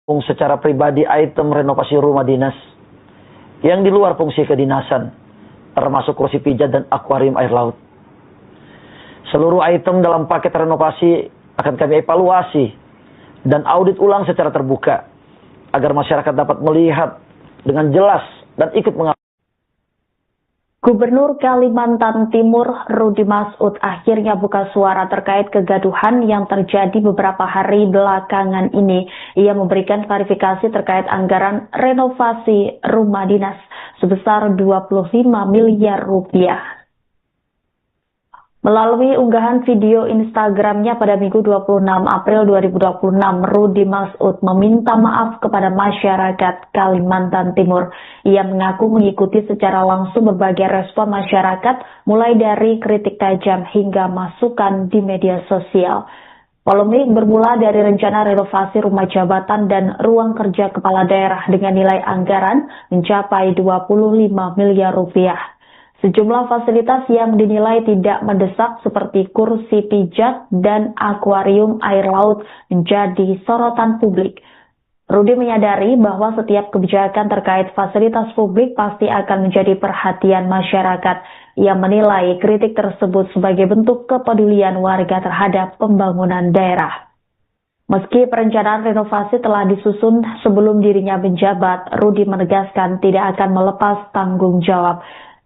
secara pribadi item renovasi rumah dinas yang di luar fungsi kedinasan, termasuk kursi pijat dan akuarium air laut. Seluruh item dalam paket renovasi akan kami evaluasi dan audit ulang secara terbuka agar masyarakat dapat melihat dengan jelas dan ikut mengawasi. Gubernur Kalimantan Timur Rudi Masud akhirnya buka suara terkait kegaduhan yang terjadi beberapa hari belakangan ini. Ia memberikan klarifikasi terkait anggaran renovasi rumah dinas sebesar 25 miliar rupiah. Melalui unggahan video Instagramnya pada Minggu 26 April 2026, Rudi Masud meminta maaf kepada masyarakat Kalimantan Timur. Ia mengaku mengikuti secara langsung berbagai respon masyarakat, mulai dari kritik tajam hingga masukan di media sosial. Polemik bermula dari rencana renovasi rumah jabatan dan ruang kerja kepala daerah dengan nilai anggaran mencapai 25 miliar rupiah. Sejumlah fasilitas yang dinilai tidak mendesak seperti kursi pijat dan akuarium air laut menjadi sorotan publik. Rudi menyadari bahwa setiap kebijakan terkait fasilitas publik pasti akan menjadi perhatian masyarakat. Ia menilai kritik tersebut sebagai bentuk kepedulian warga terhadap pembangunan daerah. Meski perencanaan renovasi telah disusun sebelum dirinya menjabat, Rudi menegaskan tidak akan melepas tanggung jawab.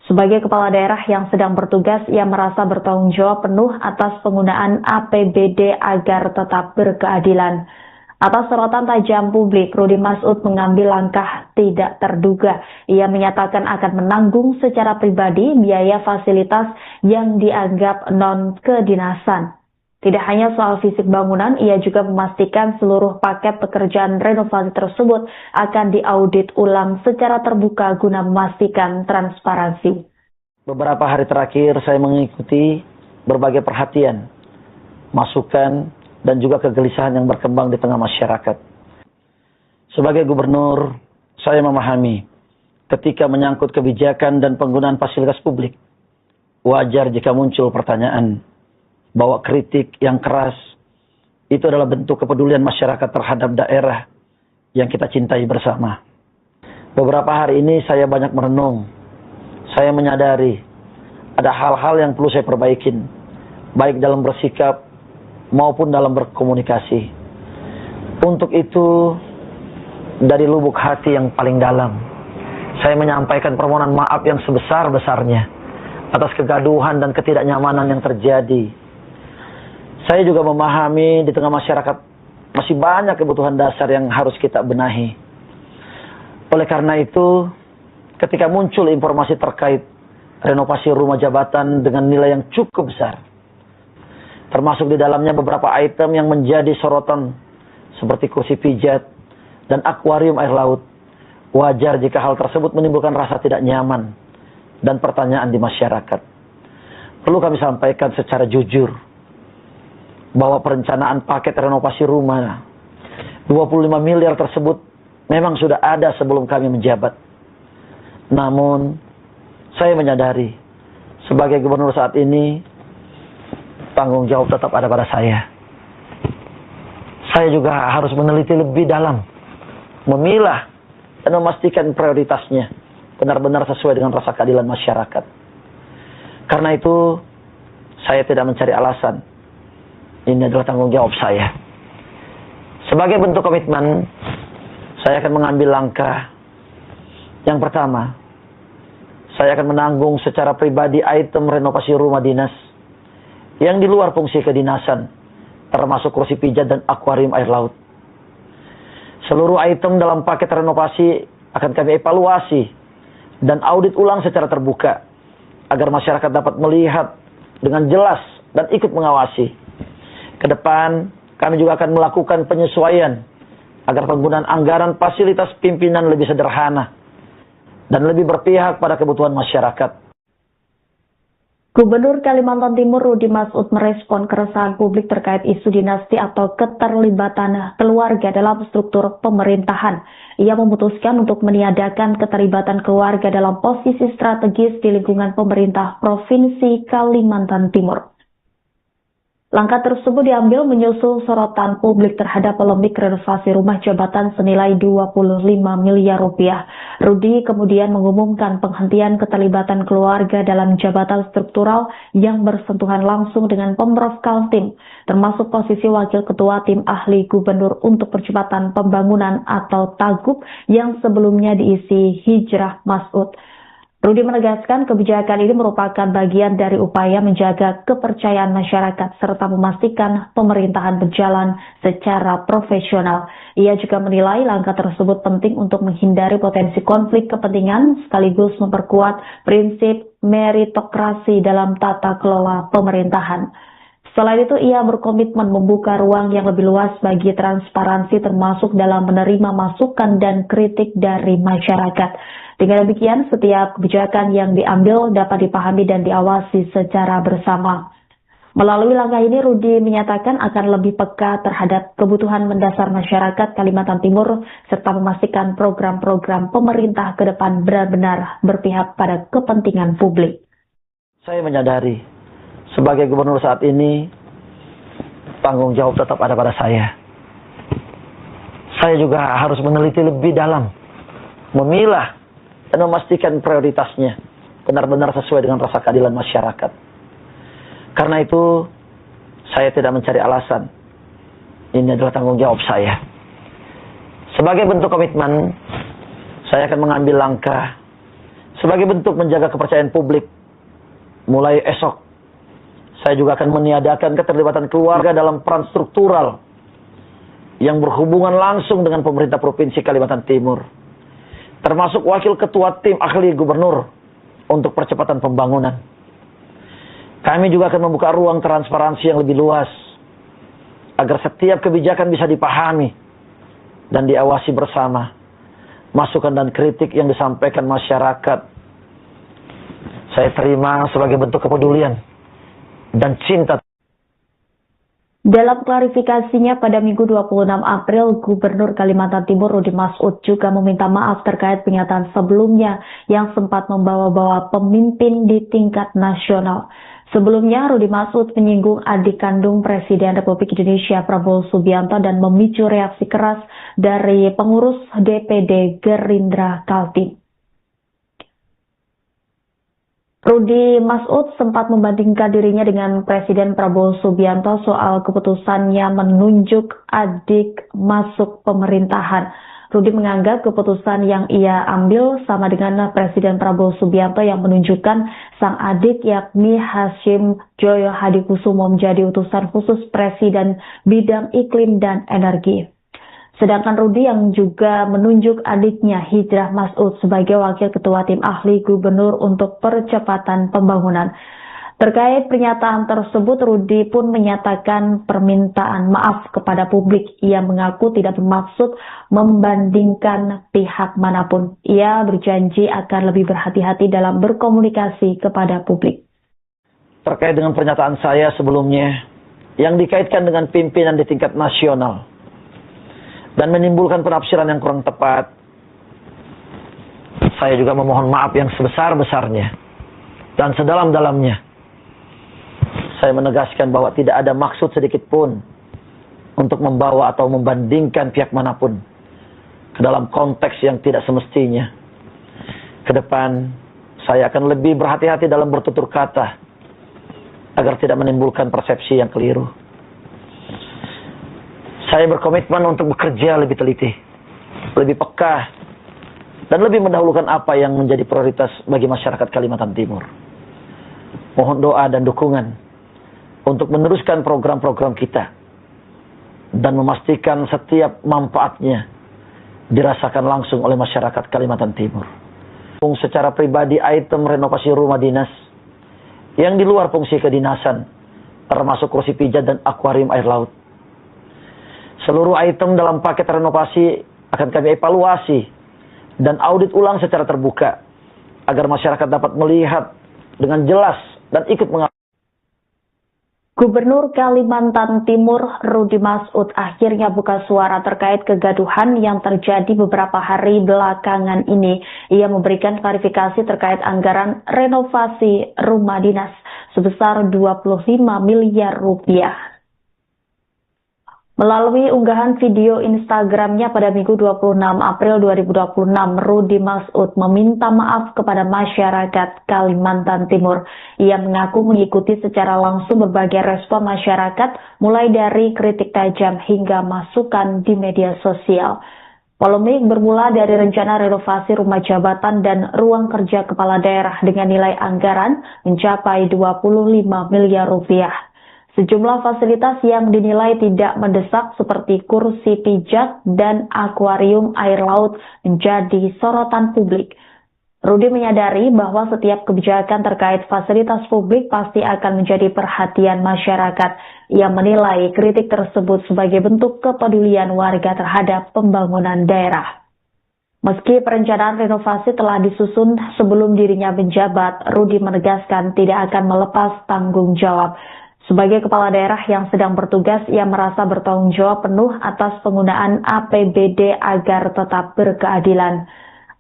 Sebagai kepala daerah yang sedang bertugas, ia merasa bertanggung jawab penuh atas penggunaan APBD agar tetap berkeadilan. Atas sorotan tajam publik, Rudi Masud mengambil langkah tidak terduga. Ia menyatakan akan menanggung secara pribadi biaya fasilitas yang dianggap non-kedinasan. Tidak hanya soal fisik bangunan, ia juga memastikan seluruh paket pekerjaan renovasi tersebut akan diaudit ulang secara terbuka guna memastikan transparansi. Beberapa hari terakhir saya mengikuti berbagai perhatian, masukan, dan juga kegelisahan yang berkembang di tengah masyarakat. Sebagai gubernur, saya memahami ketika menyangkut kebijakan dan penggunaan fasilitas publik, wajar jika muncul pertanyaan bahwa kritik yang keras itu adalah bentuk kepedulian masyarakat terhadap daerah yang kita cintai bersama. Beberapa hari ini saya banyak merenung. Saya menyadari ada hal-hal yang perlu saya perbaikin, baik dalam bersikap maupun dalam berkomunikasi. Untuk itu, dari lubuk hati yang paling dalam, saya menyampaikan permohonan maaf yang sebesar-besarnya atas kegaduhan dan ketidaknyamanan yang terjadi. Saya juga memahami di tengah masyarakat masih banyak kebutuhan dasar yang harus kita benahi. Oleh karena itu, ketika muncul informasi terkait renovasi rumah jabatan dengan nilai yang cukup besar, termasuk di dalamnya beberapa item yang menjadi sorotan seperti kursi pijat dan akuarium air laut, wajar jika hal tersebut menimbulkan rasa tidak nyaman dan pertanyaan di masyarakat. Perlu kami sampaikan secara jujur bahwa perencanaan paket renovasi rumah 25 miliar tersebut memang sudah ada sebelum kami menjabat. Namun, saya menyadari sebagai gubernur saat ini, tanggung jawab tetap ada pada saya. Saya juga harus meneliti lebih dalam, memilah dan memastikan prioritasnya benar-benar sesuai dengan rasa keadilan masyarakat. Karena itu, saya tidak mencari alasan. Ini adalah tanggung jawab saya. Sebagai bentuk komitmen, saya akan mengambil langkah. Yang pertama, saya akan menanggung secara pribadi item renovasi rumah dinas yang di luar fungsi kedinasan, termasuk kursi pijat dan akuarium air laut. Seluruh item dalam paket renovasi akan kami evaluasi dan audit ulang secara terbuka agar masyarakat dapat melihat dengan jelas dan ikut mengawasi. Ke depan, kami juga akan melakukan penyesuaian agar penggunaan anggaran fasilitas pimpinan lebih sederhana dan lebih berpihak pada kebutuhan masyarakat. Gubernur Kalimantan Timur Rudi Masud merespon keresahan publik terkait isu dinasti atau keterlibatan keluarga dalam struktur pemerintahan. Ia memutuskan untuk meniadakan keterlibatan keluarga dalam posisi strategis di lingkungan pemerintah Provinsi Kalimantan Timur. Langkah tersebut diambil menyusul sorotan publik terhadap polemik renovasi rumah jabatan senilai 25 miliar rupiah. Rudi kemudian mengumumkan penghentian keterlibatan keluarga dalam jabatan struktural yang bersentuhan langsung dengan Pemprov Kaltim, termasuk posisi Wakil Ketua Tim Ahli Gubernur untuk Percepatan Pembangunan atau TAGUP yang sebelumnya diisi Hijrah Mas'ud. Rudi menegaskan kebijakan ini merupakan bagian dari upaya menjaga kepercayaan masyarakat serta memastikan pemerintahan berjalan secara profesional. Ia juga menilai langkah tersebut penting untuk menghindari potensi konflik kepentingan sekaligus memperkuat prinsip meritokrasi dalam tata kelola pemerintahan. Selain itu, ia berkomitmen membuka ruang yang lebih luas bagi transparansi termasuk dalam menerima masukan dan kritik dari masyarakat. Dengan demikian, setiap kebijakan yang diambil dapat dipahami dan diawasi secara bersama. Melalui langkah ini, Rudi menyatakan akan lebih peka terhadap kebutuhan mendasar masyarakat Kalimantan Timur serta memastikan program-program pemerintah ke depan benar-benar berpihak pada kepentingan publik. Saya menyadari, sebagai gubernur saat ini, tanggung jawab tetap ada pada saya. Saya juga harus meneliti lebih dalam, memilah, dan memastikan prioritasnya benar-benar sesuai dengan rasa keadilan masyarakat. Karena itu, saya tidak mencari alasan. Ini adalah tanggung jawab saya. Sebagai bentuk komitmen, saya akan mengambil langkah sebagai bentuk menjaga kepercayaan publik. Mulai esok, saya juga akan meniadakan keterlibatan keluarga dalam peran struktural yang berhubungan langsung dengan pemerintah Provinsi Kalimantan Timur, termasuk Wakil Ketua Tim Ahli Gubernur untuk Percepatan Pembangunan. Kami juga akan membuka ruang transparansi yang lebih luas, agar setiap kebijakan bisa dipahami dan diawasi bersama. Masukan dan kritik yang disampaikan masyarakat, saya terima sebagai bentuk kepedulian dan cinta. Dalam klarifikasinya pada Minggu 26 April, Gubernur Kalimantan Timur Rudi Mas'ud juga meminta maaf terkait pernyataan sebelumnya yang sempat membawa-bawa pemimpin di tingkat nasional. Sebelumnya, Rudi Mas'ud menyinggung adik kandung Presiden Republik Indonesia Prabowo Subianto dan memicu reaksi keras dari pengurus DPD Gerindra Kaltim. Rudi Mas'ud sempat membandingkan dirinya dengan Presiden Prabowo Subianto soal keputusannya menunjuk adik masuk pemerintahan. Rudi menganggap keputusan yang ia ambil sama dengan Presiden Prabowo Subianto yang menunjukkan sang adik yakni Hashim Joyo Hadikusumo menjadi utusan khusus Presiden bidang iklim dan energi. Sedangkan Rudi yang juga menunjuk adiknya Hijrah Mas'ud sebagai Wakil Ketua Tim Ahli Gubernur untuk Percepatan Pembangunan. Terkait pernyataan tersebut, Rudi pun menyatakan permintaan maaf kepada publik. Ia mengaku tidak bermaksud membandingkan pihak manapun. Ia berjanji akan lebih berhati-hati dalam berkomunikasi kepada publik. Terkait dengan pernyataan saya sebelumnya, yang dikaitkan dengan pimpinan di tingkat nasional, dan menimbulkan penafsiran yang kurang tepat, saya juga memohon maaf yang sebesar-besarnya dan sedalam-dalamnya. Saya menegaskan bahwa tidak ada maksud sedikit pun untuk membawa atau membandingkan pihak manapun ke dalam konteks yang tidak semestinya. Ke depan, saya akan lebih berhati-hati dalam bertutur kata agar tidak menimbulkan persepsi yang keliru. Saya berkomitmen untuk bekerja lebih teliti, lebih peka, dan lebih mendahulukan apa yang menjadi prioritas bagi masyarakat Kalimantan Timur. Mohon doa dan dukungan untuk meneruskan program-program kita dan memastikan setiap manfaatnya dirasakan langsung oleh masyarakat Kalimantan Timur. Secara pribadi, item renovasi rumah dinas yang di luar fungsi kedinasan, termasuk kursi pijat dan akuarium air laut. Seluruh item dalam paket renovasi akan kami evaluasi dan audit ulang secara terbuka agar masyarakat dapat melihat dengan jelas dan ikut mengawasi. Gubernur Kalimantan Timur Rudi Mas'ud akhirnya buka suara terkait kegaduhan yang terjadi beberapa hari belakangan ini. Ia memberikan klarifikasi terkait anggaran renovasi rumah dinas. sebesar 25 miliar rupiah. Melalui unggahan video Instagramnya pada Minggu 26 April 2026, Rudy Mas'ud meminta maaf kepada masyarakat Kalimantan Timur. Ia mengaku mengikuti secara langsung berbagai respon masyarakat, mulai dari kritik tajam hingga masukan di media sosial. Polemik bermula dari rencana renovasi rumah jabatan dan ruang kerja kepala daerah dengan nilai anggaran mencapai 25 miliar rupiah. Sejumlah fasilitas yang dinilai tidak mendesak seperti kursi pijat dan akuarium air laut menjadi sorotan publik. Rudy menyadari bahwa setiap kebijakan terkait fasilitas publik pasti akan menjadi perhatian masyarakat. Ia menilai kritik tersebut sebagai bentuk kepedulian warga terhadap pembangunan daerah. Meski perencanaan renovasi telah disusun sebelum dirinya menjabat, Rudy menegaskan tidak akan melepas tanggung jawab. Sebagai kepala daerah yang sedang bertugas, ia merasa bertanggung jawab penuh atas penggunaan APBD agar tetap berkeadilan.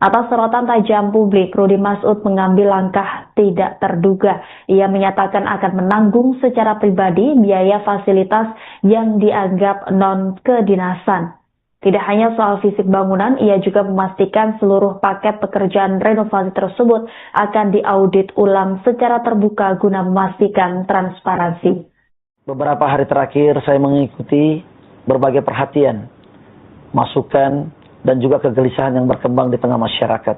Atas sorotan tajam publik, Rudy Mas'ud mengambil langkah tidak terduga. Ia menyatakan akan menanggung secara pribadi biaya fasilitas yang dianggap non-kedinasan. Tidak hanya soal fisik bangunan, ia juga memastikan seluruh paket pekerjaan renovasi tersebut akan diaudit ulang secara terbuka guna memastikan transparansi. Beberapa hari terakhir saya mengikuti berbagai perhatian, masukan, dan juga kegelisahan yang berkembang di tengah masyarakat.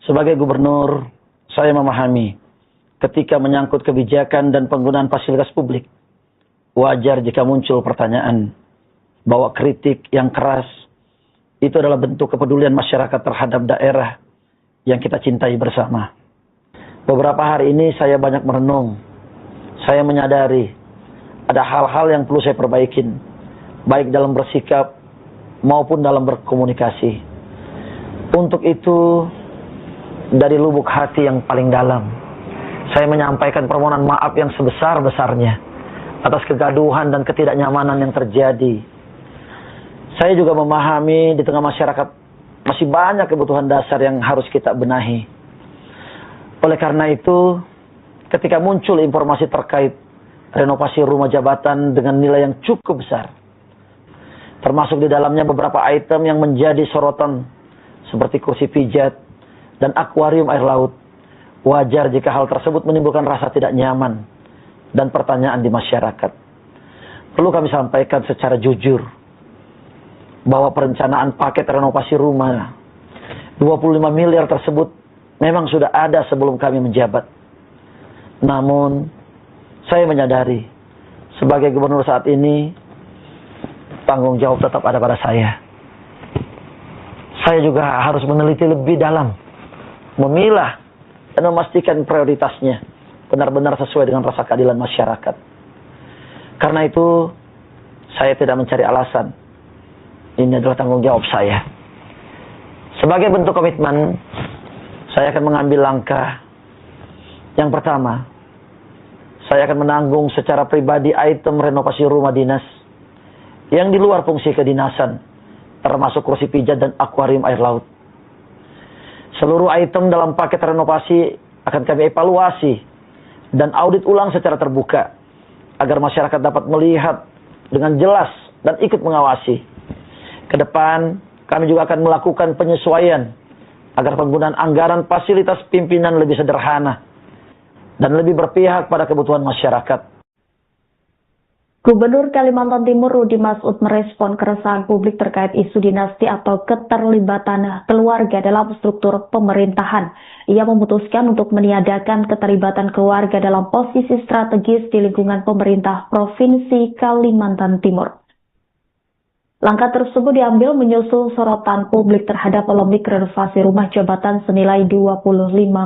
Sebagai gubernur, saya memahami ketika menyangkut kebijakan dan penggunaan fasilitas publik, wajar jika muncul pertanyaan bahwa kritik yang keras itu adalah bentuk kepedulian masyarakat terhadap daerah yang kita cintai bersama. Beberapa hari ini saya banyak merenung. Saya menyadari ada hal-hal yang perlu saya perbaikin, baik dalam bersikap maupun dalam berkomunikasi. Untuk itu, dari lubuk hati yang paling dalam, saya menyampaikan permohonan maaf yang sebesar-besarnya atas kegaduhan dan ketidaknyamanan yang terjadi. Saya juga memahami di tengah masyarakat masih banyak kebutuhan dasar yang harus kita benahi. Oleh karena itu, ketika muncul informasi terkait renovasi rumah jabatan dengan nilai yang cukup besar, termasuk di dalamnya beberapa item yang menjadi sorotan seperti kursi pijat dan akuarium air laut, wajar jika hal tersebut menimbulkan rasa tidak nyaman dan pertanyaan di masyarakat. Perlu kami sampaikan secara jujur bahwa perencanaan paket renovasi rumah 25 miliar tersebut memang sudah ada sebelum kami menjabat. Namun, saya menyadari sebagai gubernur saat ini, tanggung jawab tetap ada pada saya. Saya juga harus meneliti lebih dalam, memilah dan memastikan prioritasnya benar-benar sesuai dengan rasa keadilan masyarakat. Karena itu, saya tidak mencari alasan. Ini adalah tanggung jawab saya. Sebagai bentuk komitmen, saya akan mengambil langkah. Yang pertama, saya akan menanggung secara pribadi item renovasi rumah dinas yang di luar fungsi kedinasan, termasuk kursi pijat dan akuarium air laut. Seluruh item dalam paket renovasi akan kami evaluasi dan audit ulang secara terbuka, agar masyarakat dapat melihat dengan jelas dan ikut mengawasi. Ke depan, kami juga akan melakukan penyesuaian agar penggunaan anggaran fasilitas pimpinan lebih sederhana dan lebih berpihak pada kebutuhan masyarakat. Gubernur Kalimantan Timur Rudy Mas'ud merespon keresahan publik terkait isu dinasti atau keterlibatan keluarga dalam struktur pemerintahan. Ia memutuskan untuk meniadakan keterlibatan keluarga dalam posisi strategis di lingkungan pemerintah Provinsi Kalimantan Timur. Langkah tersebut diambil menyusul sorotan publik terhadap polemik renovasi rumah jabatan senilai 25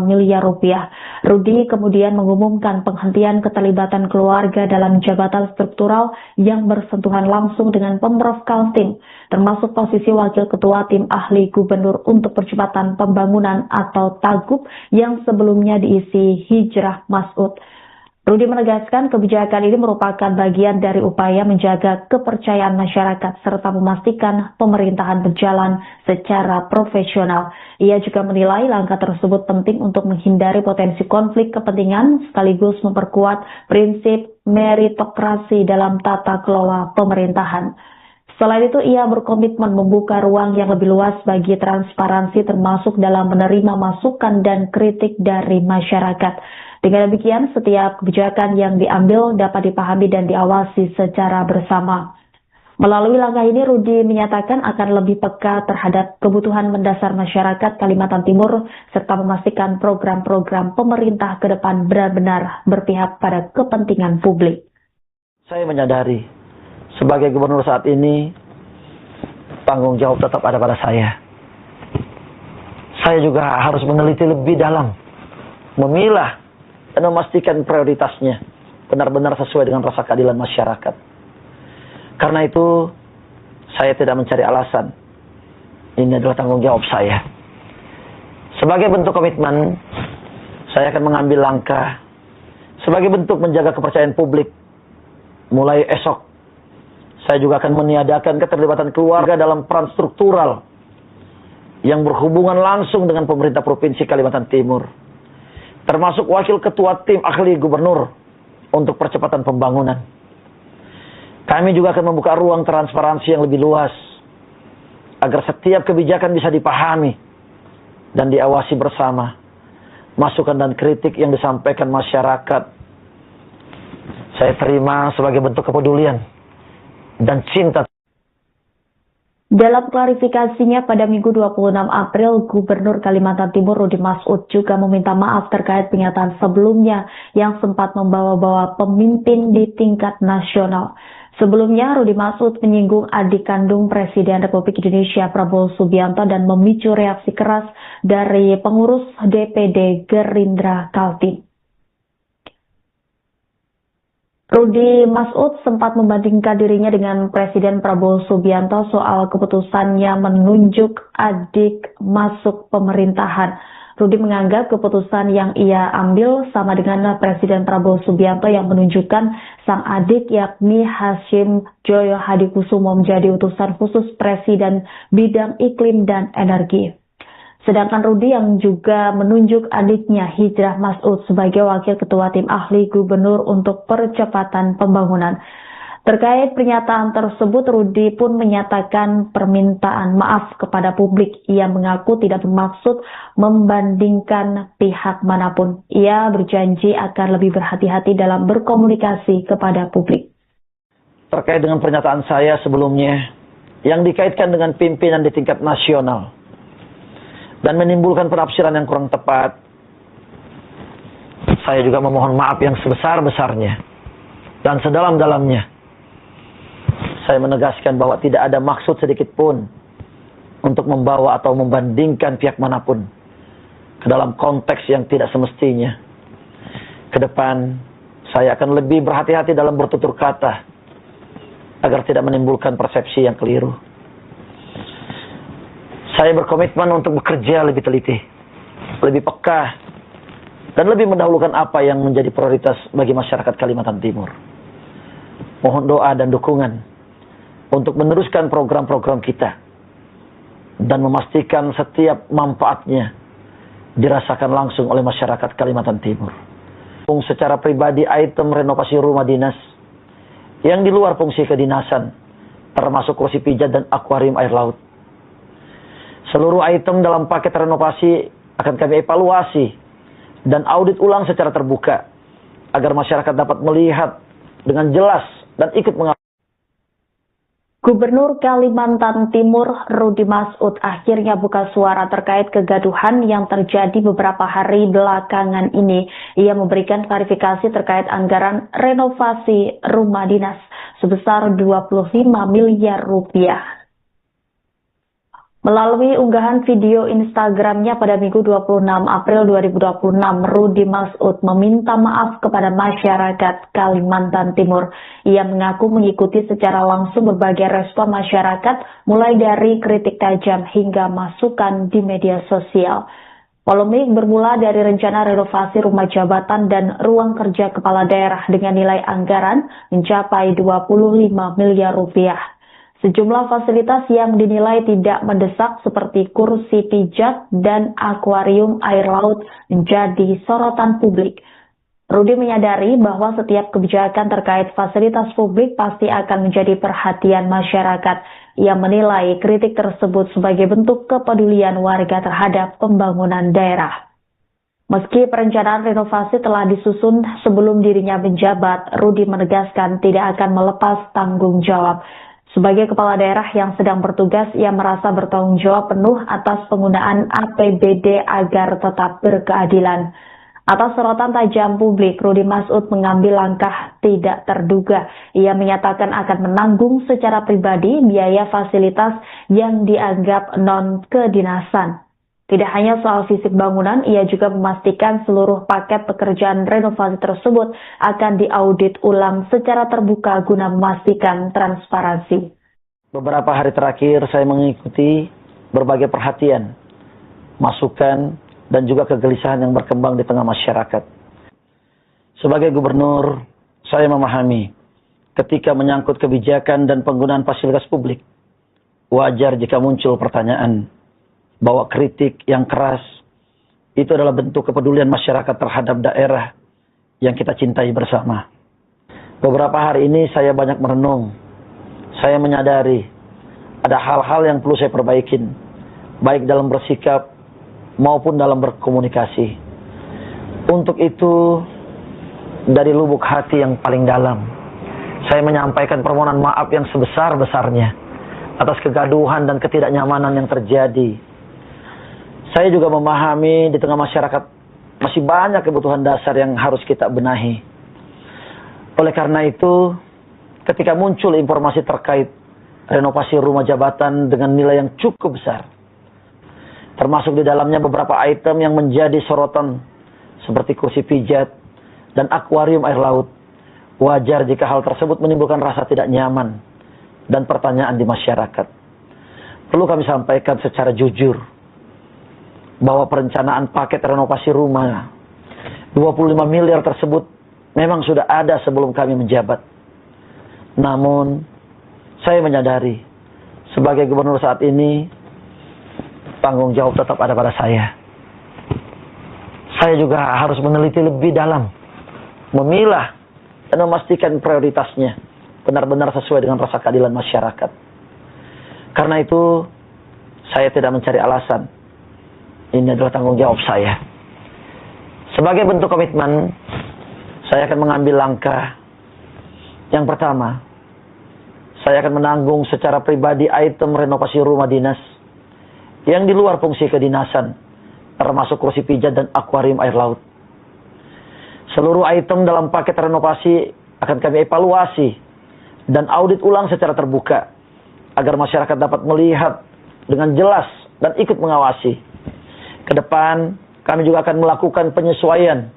miliar rupiah. Rudy kemudian mengumumkan penghentian keterlibatan keluarga dalam jabatan struktural yang bersentuhan langsung dengan Pemprov Kaltim, termasuk posisi Wakil Ketua Tim Ahli Gubernur untuk Percepatan Pembangunan atau TAGUP yang sebelumnya diisi Hijrah Mas'ud. Rudi menegaskan kebijakan ini merupakan bagian dari upaya menjaga kepercayaan masyarakat serta memastikan pemerintahan berjalan secara profesional. Ia juga menilai langkah tersebut penting untuk menghindari potensi konflik kepentingan sekaligus memperkuat prinsip meritokrasi dalam tata kelola pemerintahan. Selain itu, ia berkomitmen membuka ruang yang lebih luas bagi transparansi termasuk dalam menerima masukan dan kritik dari masyarakat. Dengan demikian, setiap kebijakan yang diambil dapat dipahami dan diawasi secara bersama. Melalui langkah ini, Rudi menyatakan akan lebih peka terhadap kebutuhan mendasar masyarakat Kalimantan Timur serta memastikan program-program pemerintah ke depan benar-benar berpihak pada kepentingan publik. Saya menyadari, sebagai gubernur saat ini, tanggung jawab tetap ada pada saya. Saya juga harus meneliti lebih dalam, memilah, dan memastikan prioritasnya benar-benar sesuai dengan rasa keadilan masyarakat. Karena itu, saya tidak mencari alasan. Ini adalah tanggung jawab saya. Sebagai bentuk komitmen, saya akan mengambil langkah sebagai bentuk menjaga kepercayaan publik. Mulai esok, saya juga akan meniadakan keterlibatan keluarga dalam peran struktural yang berhubungan langsung dengan pemerintah Provinsi Kalimantan Timur, termasuk wakil ketua tim ahli gubernur untuk percepatan pembangunan. Kami juga akan membuka ruang transparansi yang lebih luas, agar setiap kebijakan bisa dipahami dan diawasi bersama. Masukan dan kritik yang disampaikan masyarakat, saya terima sebagai bentuk kepedulian dan cinta. Dalam klarifikasinya pada Minggu 26 April, Gubernur Kalimantan Timur Rudi Masud juga meminta maaf terkait pernyataan sebelumnya yang sempat membawa-bawa pemimpin di tingkat nasional. Sebelumnya, Rudi Masud menyinggung adik kandung Presiden Republik Indonesia Prabowo Subianto dan memicu reaksi keras dari pengurus DPD Gerindra Kaltim. Rudi Masud sempat membandingkan dirinya dengan Presiden Prabowo Subianto soal keputusannya menunjuk adik masuk pemerintahan. Rudi menganggap keputusan yang ia ambil sama dengan Presiden Prabowo Subianto yang menunjukkan sang adik yakni Hashim Joyo Hadikusumo menjadi utusan khusus Presiden bidang iklim dan energi. Sedangkan Rudi yang juga menunjuk adiknya Hijrah Masud sebagai wakil ketua tim ahli gubernur untuk percepatan pembangunan. Terkait pernyataan tersebut, Rudi pun menyatakan permintaan maaf kepada publik. Ia mengaku tidak bermaksud membandingkan pihak manapun. Ia berjanji akan lebih berhati-hati dalam berkomunikasi kepada publik. Terkait dengan pernyataan saya sebelumnya, yang dikaitkan dengan pimpinan di tingkat nasional, dan menimbulkan penafsiran yang kurang tepat, saya juga memohon maaf yang sebesar-besarnya dan sedalam-dalamnya. Saya menegaskan bahwa tidak ada maksud sedikit pun untuk membawa atau membandingkan pihak manapun ke dalam konteks yang tidak semestinya. Ke depan, saya akan lebih berhati-hati dalam bertutur kata agar tidak menimbulkan persepsi yang keliru. Saya berkomitmen untuk bekerja lebih teliti, lebih peka, dan lebih mendahulukan apa yang menjadi prioritas bagi masyarakat Kalimantan Timur. Mohon doa dan dukungan untuk meneruskan program-program kita dan memastikan setiap manfaatnya dirasakan langsung oleh masyarakat Kalimantan Timur. Secara pribadi, item renovasi rumah dinas yang di luar fungsi kedinasan, termasuk kursi pijat dan akuarium air laut. Seluruh item dalam paket renovasi akan kami evaluasi dan audit ulang secara terbuka agar masyarakat dapat melihat dengan jelas dan ikut mengawasi. Gubernur Kalimantan Timur Rudi Masud akhirnya buka suara terkait kegaduhan yang terjadi beberapa hari belakangan ini. Ia memberikan klarifikasi terkait anggaran renovasi rumah dinas sebesar 25 miliar rupiah. Melalui unggahan video Instagramnya pada Minggu 26 April 2026, Rudi Masud meminta maaf kepada masyarakat Kalimantan Timur. Ia mengaku mengikuti secara langsung berbagai respon masyarakat, mulai dari kritik tajam hingga masukan di media sosial. Polemik bermula dari rencana renovasi rumah jabatan dan ruang kerja kepala daerah dengan nilai anggaran mencapai 25 miliar rupiah. Sejumlah fasilitas yang dinilai tidak mendesak seperti kursi pijat dan akuarium air laut menjadi sorotan publik. Rudi menyadari bahwa setiap kebijakan terkait fasilitas publik pasti akan menjadi perhatian masyarakat. Ia menilai kritik tersebut sebagai bentuk kepedulian warga terhadap pembangunan daerah. Meski perencanaan renovasi telah disusun sebelum dirinya menjabat, Rudi menegaskan tidak akan melepas tanggung jawab. Sebagai kepala daerah yang sedang bertugas, ia merasa bertanggung jawab penuh atas penggunaan APBD agar tetap berkeadilan. Atas sorotan tajam publik, Rudi Masud mengambil langkah tidak terduga. Ia menyatakan akan menanggung secara pribadi biaya fasilitas yang dianggap non-kedinasan. Tidak hanya soal fisik bangunan, ia juga memastikan seluruh paket pekerjaan renovasi tersebut akan diaudit ulang secara terbuka guna memastikan transparansi. Beberapa hari terakhir saya mengikuti berbagai perhatian, masukan, dan juga kegelisahan yang berkembang di tengah masyarakat. Sebagai gubernur, saya memahami ketika menyangkut kebijakan dan penggunaan fasilitas publik, wajar jika muncul pertanyaan bahwa kritik yang keras itu adalah bentuk kepedulian masyarakat terhadap daerah yang kita cintai bersama. Beberapa hari ini saya banyak merenung. Saya menyadari ada hal-hal yang perlu saya perbaikin, baik dalam bersikap maupun dalam berkomunikasi. Untuk itu, dari lubuk hati yang paling dalam, saya menyampaikan permohonan maaf yang sebesar-besarnya atas kegaduhan dan ketidaknyamanan yang terjadi. Saya juga memahami di tengah masyarakat masih banyak kebutuhan dasar yang harus kita benahi. Oleh karena itu, ketika muncul informasi terkait renovasi rumah jabatan dengan nilai yang cukup besar, termasuk di dalamnya beberapa item yang menjadi sorotan seperti kursi pijat dan akuarium air laut, wajar jika hal tersebut menimbulkan rasa tidak nyaman dan pertanyaan di masyarakat. Perlu kami sampaikan secara jujur bahwa perencanaan paket renovasi rumah 25 miliar tersebut memang sudah ada sebelum kami menjabat. Namun, saya menyadari sebagai gubernur saat ini, tanggung jawab tetap ada pada saya. Saya juga harus meneliti lebih dalam, memilah dan memastikan prioritasnya benar-benar sesuai dengan rasa keadilan masyarakat. Karena itu, saya tidak mencari alasan. Ini adalah tanggung jawab saya. Sebagai bentuk komitmen, saya akan mengambil langkah. Yang pertama, saya akan menanggung secara pribadi item renovasi rumah dinas yang di luar fungsi kedinasan, termasuk kursi pijat dan akuarium air laut. Seluruh item dalam paket renovasi akan kami evaluasi dan audit ulang secara terbuka, agar masyarakat dapat melihat dengan jelas dan ikut mengawasi. Ke depan, kami juga akan melakukan penyesuaian,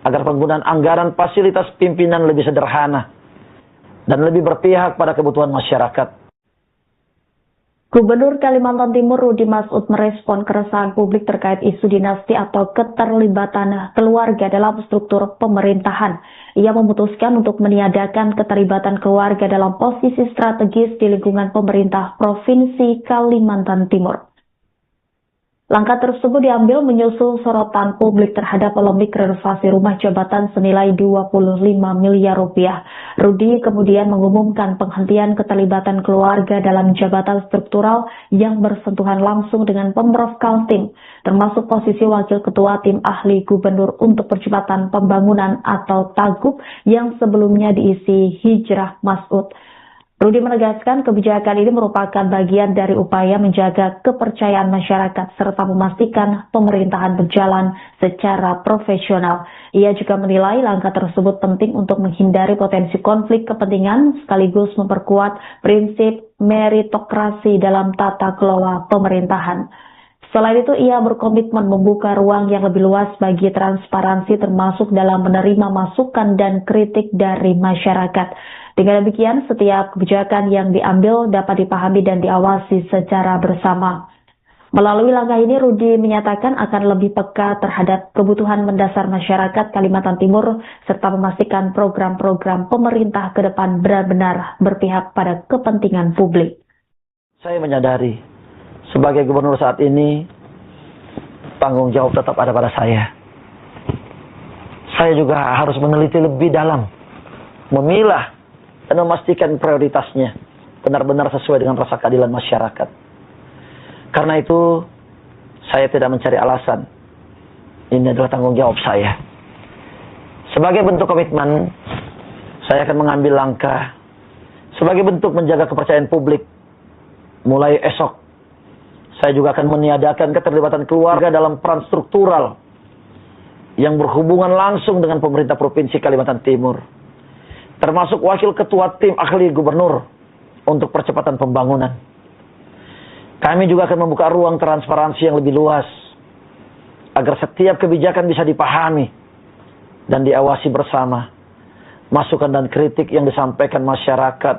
agar penggunaan anggaran fasilitas pimpinan lebih sederhana dan lebih berpihak pada kebutuhan masyarakat. Gubernur Kalimantan Timur Rudi Masud merespon keresahan publik terkait isu dinasti atau keterlibatan keluarga dalam struktur pemerintahan. Ia memutuskan untuk meniadakan keterlibatan keluarga dalam posisi strategis di lingkungan pemerintah Provinsi Kalimantan Timur. Langkah tersebut diambil menyusul sorotan publik terhadap polemik renovasi rumah jabatan senilai 25 miliar rupiah. Rudi kemudian mengumumkan penghentian keterlibatan keluarga dalam jabatan struktural yang bersentuhan langsung dengan Pemprov Kaltim, termasuk posisi Wakil Ketua Tim Ahli Gubernur untuk Percepatan Pembangunan atau TAGUP yang sebelumnya diisi Hijrah Masud. Rudi menegaskan kebijakan ini merupakan bagian dari upaya menjaga kepercayaan masyarakat serta memastikan pemerintahan berjalan secara profesional. Ia juga menilai langkah tersebut penting untuk menghindari potensi konflik kepentingan sekaligus memperkuat prinsip meritokrasi dalam tata kelola pemerintahan. Selain itu, ia berkomitmen membuka ruang yang lebih luas bagi transparansi termasuk dalam menerima masukan dan kritik dari masyarakat. Dengan demikian, setiap kebijakan yang diambil dapat dipahami dan diawasi secara bersama. Melalui langkah ini, Rudi menyatakan akan lebih peka terhadap kebutuhan mendasar masyarakat Kalimantan Timur serta memastikan program-program pemerintah ke depan benar-benar berpihak pada kepentingan publik. Saya menyadari sebagai gubernur saat ini tanggung jawab tetap ada pada saya. Saya juga harus meneliti lebih dalam, memilah dan memastikan prioritasnya benar-benar sesuai dengan rasa keadilan masyarakat. Karena itu, saya tidak mencari alasan. Ini adalah tanggung jawab saya. Sebagai bentuk komitmen, saya akan mengambil langkah sebagai bentuk menjaga kepercayaan publik. Mulai esok, saya juga akan meniadakan keterlibatan keluarga dalam peran struktural yang berhubungan langsung dengan pemerintah Provinsi Kalimantan Timur, termasuk wakil ketua tim ahli gubernur untuk percepatan pembangunan. Kami juga akan membuka ruang transparansi yang lebih luas, agar setiap kebijakan bisa dipahami dan diawasi bersama. Masukan dan kritik yang disampaikan masyarakat,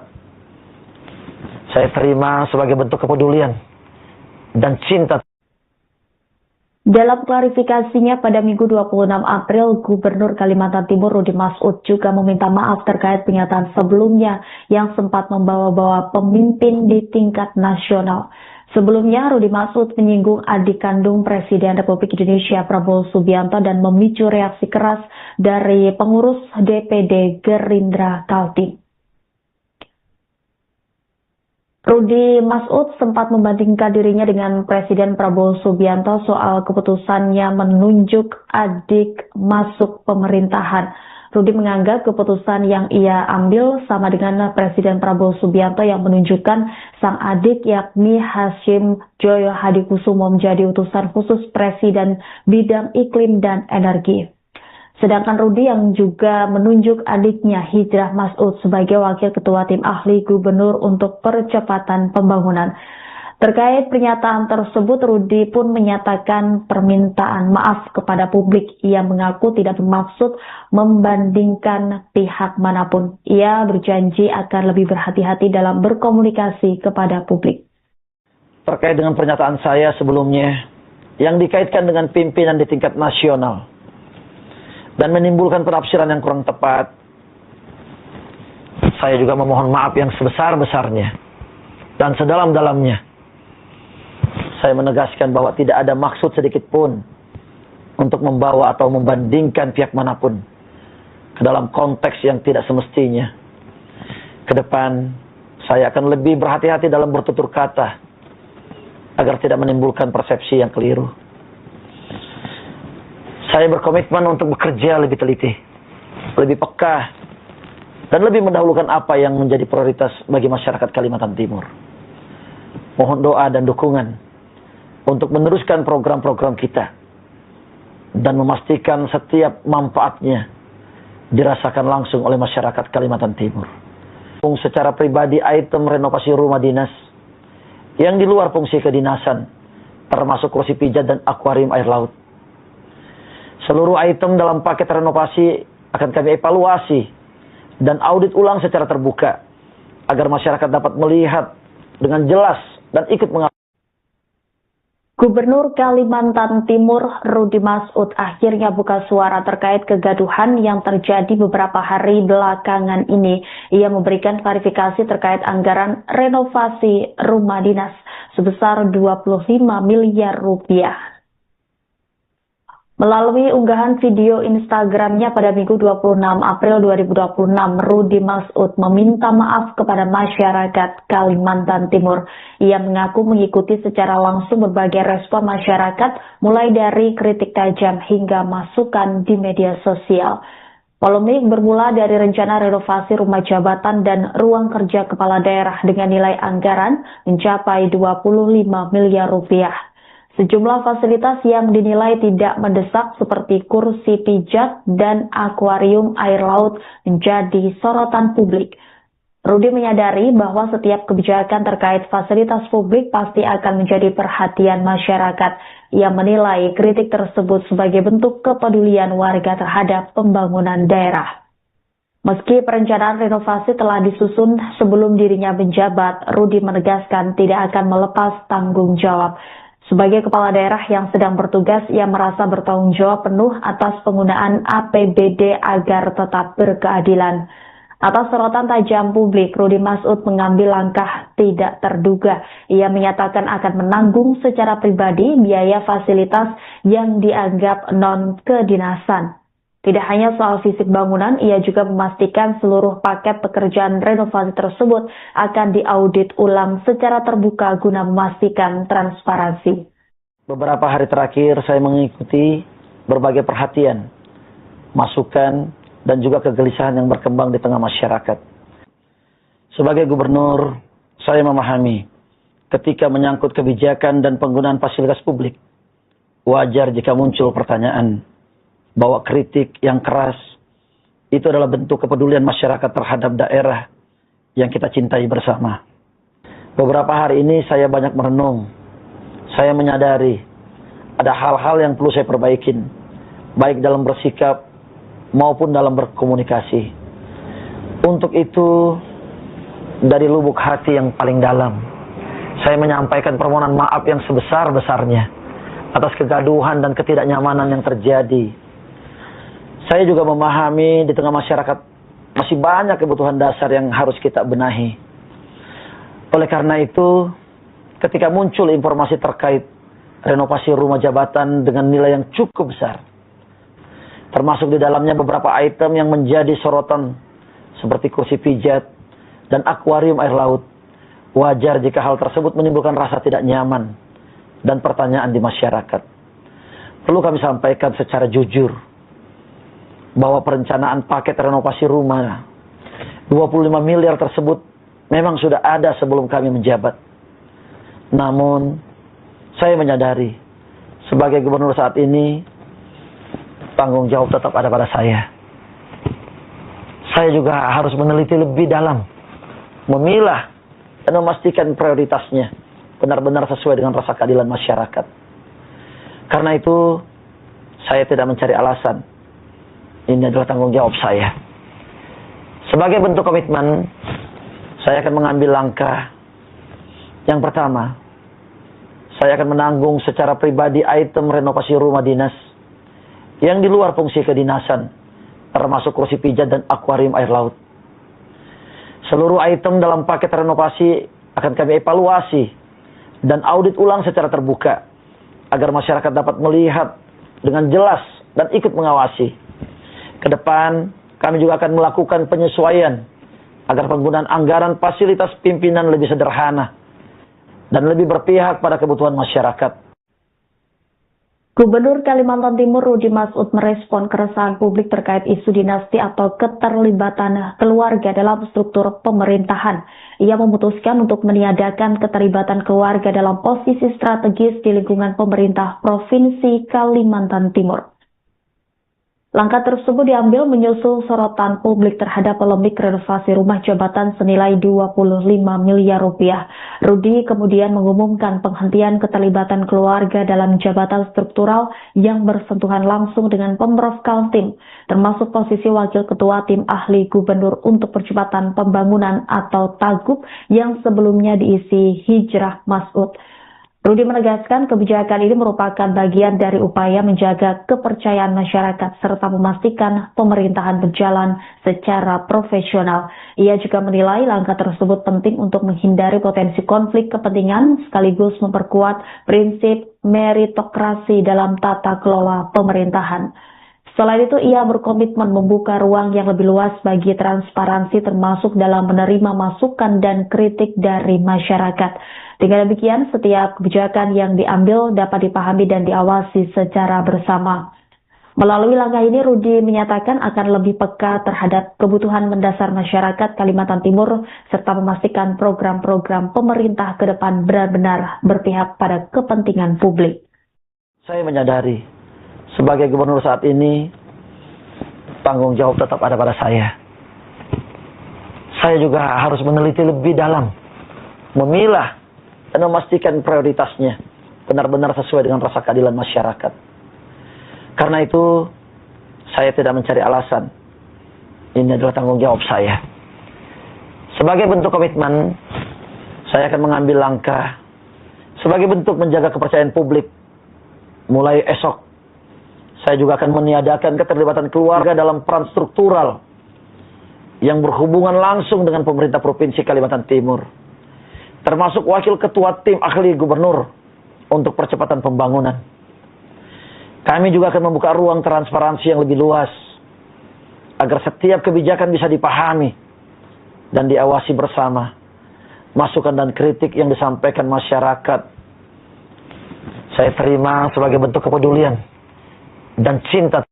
saya terima sebagai bentuk kepedulian dan cinta. Dalam klarifikasinya pada Minggu 26 April, Gubernur Kalimantan Timur Rudi Masud juga meminta maaf terkait pernyataan sebelumnya yang sempat membawa-bawa pemimpin di tingkat nasional. Sebelumnya, Rudi Masud menyinggung adik kandung Presiden Republik Indonesia Prabowo Subianto dan memicu reaksi keras dari pengurus DPD Gerindra Kaltim. Rudi Masud sempat membandingkan dirinya dengan Presiden Prabowo Subianto soal keputusannya menunjuk adik masuk pemerintahan. Rudi menganggap keputusan yang ia ambil sama dengan Presiden Prabowo Subianto yang menunjukkan sang adik yakni Hashim Joyo Hadikusumo menjadi utusan khusus Presiden bidang iklim dan energi. Sedangkan Rudi yang juga menunjuk adiknya Hijrah Masud sebagai wakil ketua tim ahli gubernur untuk percepatan pembangunan. Terkait pernyataan tersebut, Rudi pun menyatakan permintaan maaf kepada publik. Ia mengaku tidak bermaksud membandingkan pihak manapun. Ia berjanji akan lebih berhati-hati dalam berkomunikasi kepada publik. Terkait dengan pernyataan saya sebelumnya, yang dikaitkan dengan pimpinan di tingkat nasional, dan menimbulkan penafsiran yang kurang tepat, saya juga memohon maaf yang sebesar-besarnya dan sedalam-dalamnya. Saya menegaskan bahwa tidak ada maksud sedikit pun untuk membawa atau membandingkan pihak manapun ke dalam konteks yang tidak semestinya. Ke depan, saya akan lebih berhati-hati dalam bertutur kata agar tidak menimbulkan persepsi yang keliru. Saya berkomitmen untuk bekerja lebih teliti, lebih peka, dan lebih mendahulukan apa yang menjadi prioritas bagi masyarakat Kalimantan Timur. Mohon doa dan dukungan untuk meneruskan program-program kita dan memastikan setiap manfaatnya dirasakan langsung oleh masyarakat Kalimantan Timur. Secara pribadi, item renovasi rumah dinas yang di luar fungsi kedinasan, termasuk kursi pijat dan akuarium air laut. Seluruh item dalam paket renovasi akan kami evaluasi dan audit ulang secara terbuka agar masyarakat dapat melihat dengan jelas dan ikut mengawasi. Gubernur Kalimantan Timur Rudi Masud akhirnya buka suara terkait kegaduhan yang terjadi beberapa hari belakangan ini. Ia memberikan klarifikasi terkait anggaran renovasi rumah dinas sebesar 25 miliar rupiah. Melalui unggahan video Instagramnya pada Minggu 26 April 2026, Rudi Masud meminta maaf kepada masyarakat Kalimantan Timur. Ia mengaku mengikuti secara langsung berbagai respon masyarakat, mulai dari kritik tajam hingga masukan di media sosial. Polemik bermula dari rencana renovasi rumah jabatan dan ruang kerja kepala daerah dengan nilai anggaran mencapai 25 miliar rupiah. Sejumlah fasilitas yang dinilai tidak mendesak seperti kursi pijat dan akuarium air laut menjadi sorotan publik. Rudi menyadari bahwa setiap kebijakan terkait fasilitas publik pasti akan menjadi perhatian masyarakat. Ia menilai kritik tersebut sebagai bentuk kepedulian warga terhadap pembangunan daerah. Meski perencanaan renovasi telah disusun sebelum dirinya menjabat, Rudi menegaskan tidak akan melepas tanggung jawab. Sebagai kepala daerah yang sedang bertugas, ia merasa bertanggung jawab penuh atas penggunaan APBD agar tetap berkeadilan. Atas sorotan tajam publik, Rudi Masud mengambil langkah tidak terduga. Ia menyatakan akan menanggung secara pribadi biaya fasilitas yang dianggap non-kedinasan. Tidak hanya soal fisik bangunan, ia juga memastikan seluruh paket pekerjaan renovasi tersebut akan diaudit ulang secara terbuka guna memastikan transparansi. Beberapa hari terakhir saya mengikuti berbagai perhatian, masukan, dan juga kegelisahan yang berkembang di tengah masyarakat. Sebagai gubernur, saya memahami ketika menyangkut kebijakan dan penggunaan fasilitas publik, wajar jika muncul pertanyaan bahwa kritik yang keras itu adalah bentuk kepedulian masyarakat terhadap daerah yang kita cintai bersama. Beberapa hari ini saya banyak merenung. Saya menyadari ada hal-hal yang perlu saya perbaikin, baik dalam bersikap maupun dalam berkomunikasi. Untuk itu, dari lubuk hati yang paling dalam, saya menyampaikan permohonan maaf yang sebesar-besarnya atas kegaduhan dan ketidaknyamanan yang terjadi. Saya juga memahami di tengah masyarakat masih banyak kebutuhan dasar yang harus kita benahi. Oleh karena itu, ketika muncul informasi terkait renovasi rumah jabatan dengan nilai yang cukup besar, termasuk di dalamnya beberapa item yang menjadi sorotan seperti kursi pijat dan akuarium air laut, wajar jika hal tersebut menimbulkan rasa tidak nyaman dan pertanyaan di masyarakat. Perlu kami sampaikan secara jujur bahwa perencanaan paket renovasi rumah 25 miliar tersebut memang sudah ada sebelum kami menjabat. Namun, saya menyadari sebagai gubernur saat ini, tanggung jawab tetap ada pada saya. Saya juga harus meneliti lebih dalam, memilah dan memastikan prioritasnya benar-benar sesuai dengan rasa keadilan masyarakat. Karena itu, saya tidak mencari alasan. Ini adalah tanggung jawab saya. Sebagai bentuk komitmen, saya akan mengambil langkah. Yang pertama, saya akan menanggung secara pribadi item renovasi rumah dinas yang di luar fungsi kedinasan, termasuk kursi pijat dan akuarium air laut. Seluruh item dalam paket renovasi akan kami evaluasi dan audit ulang secara terbuka, agar masyarakat dapat melihat dengan jelas dan ikut mengawasi. Kedepan, kami juga akan melakukan penyesuaian agar penggunaan anggaran fasilitas pimpinan lebih sederhana dan lebih berpihak pada kebutuhan masyarakat. Gubernur Kalimantan Timur Rudi Masud merespon keresahan publik terkait isu dinasti atau keterlibatan keluarga dalam struktur pemerintahan. Ia memutuskan untuk meniadakan keterlibatan keluarga dalam posisi strategis di lingkungan pemerintah Provinsi Kalimantan Timur. Langkah tersebut diambil menyusul sorotan publik terhadap polemik renovasi rumah jabatan senilai 25 miliar rupiah. Rudi kemudian mengumumkan penghentian keterlibatan keluarga dalam jabatan struktural yang bersentuhan langsung dengan Pemprov Kaltim, termasuk posisi Wakil Ketua Tim Ahli Gubernur untuk Percepatan Pembangunan atau TAGUP yang sebelumnya diisi Hijrah Masud. Rudi menegaskan kebijakan ini merupakan bagian dari upaya menjaga kepercayaan masyarakat serta memastikan pemerintahan berjalan secara profesional. Ia juga menilai langkah tersebut penting untuk menghindari potensi konflik kepentingan sekaligus memperkuat prinsip meritokrasi dalam tata kelola pemerintahan. Selain itu, ia berkomitmen membuka ruang yang lebih luas bagi transparansi termasuk dalam menerima masukan dan kritik dari masyarakat. Dengan demikian, setiap kebijakan yang diambil dapat dipahami dan diawasi secara bersama. Melalui langkah ini, Rudi menyatakan akan lebih peka terhadap kebutuhan mendasar masyarakat Kalimantan Timur serta memastikan program-program pemerintah ke depan benar-benar berpihak pada kepentingan publik. Saya menyadari sebagai gubernur saat ini, tanggung jawab tetap ada pada saya. Saya juga harus meneliti lebih dalam, memilah dan memastikan prioritasnya benar-benar sesuai dengan rasa keadilan masyarakat. Karena itu, saya tidak mencari alasan. Ini adalah tanggung jawab saya. Sebagai bentuk komitmen, saya akan mengambil langkah. Sebagai bentuk menjaga kepercayaan publik, mulai esok, saya juga akan meniadakan keterlibatan keluarga dalam peran struktural yang berhubungan langsung dengan pemerintah Provinsi Kalimantan Timur, termasuk wakil ketua tim ahli gubernur untuk percepatan pembangunan. Kami juga akan membuka ruang transparansi yang lebih luas, agar setiap kebijakan bisa dipahami dan diawasi bersama. Masukan dan kritik yang disampaikan masyarakat saya terima sebagai bentuk kepedulian dan cinta.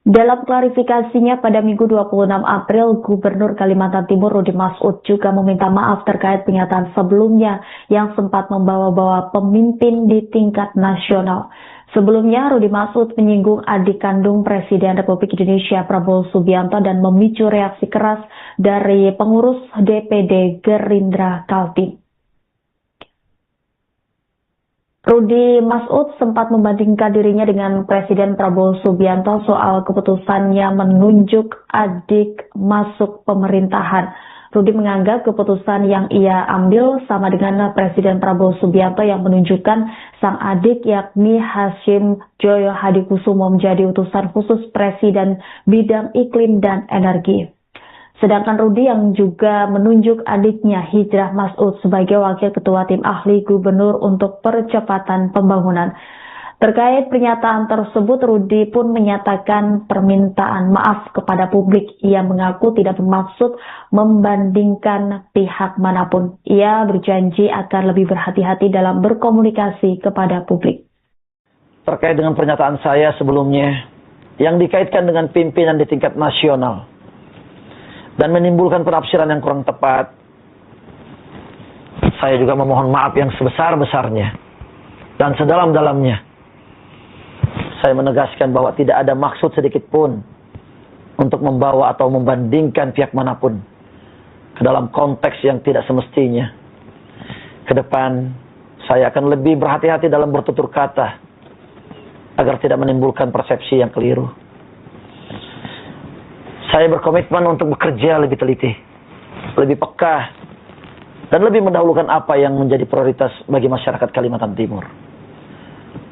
Dalam klarifikasinya pada Minggu 26 April, Gubernur Kalimantan Timur Rudy Masud juga meminta maaf terkait pernyataan sebelumnya yang sempat membawa-bawa pemimpin di tingkat nasional. Sebelumnya, Rudy Masud menyinggung adik kandung Presiden Republik Indonesia Prabowo Subianto dan memicu reaksi keras dari pengurus DPD Gerindra Kaltim. Rudy Masud sempat membandingkan dirinya dengan Presiden Prabowo Subianto soal keputusannya menunjuk adik masuk pemerintahan. Rudy menganggap keputusan yang ia ambil sama dengan Presiden Prabowo Subianto yang menunjukkan sang adik yakni Hashim Joyo Hadikusumo menjadi utusan khusus Presiden bidang iklim dan energi. Sedangkan Rudy yang juga menunjuk adiknya Hijrah Masud sebagai wakil ketua tim ahli gubernur untuk percepatan pembangunan. Terkait pernyataan tersebut, Rudy pun menyatakan permintaan maaf kepada publik. Ia mengaku tidak bermaksud membandingkan pihak manapun. Ia berjanji akan lebih berhati-hati dalam berkomunikasi kepada publik. Terkait dengan pernyataan saya sebelumnya, yang dikaitkan dengan pimpinan di tingkat nasional, dan menimbulkan penafsiran yang kurang tepat, saya juga memohon maaf yang sebesar-besarnya dan sedalam-dalamnya. Saya menegaskan bahwa tidak ada maksud sedikit pun untuk membawa atau membandingkan pihak manapun ke dalam konteks yang tidak semestinya. Ke depan, saya akan lebih berhati-hati dalam bertutur kata agar tidak menimbulkan persepsi yang keliru. Saya berkomitmen untuk bekerja lebih teliti, lebih peka, dan lebih mendahulukan apa yang menjadi prioritas bagi masyarakat Kalimantan Timur.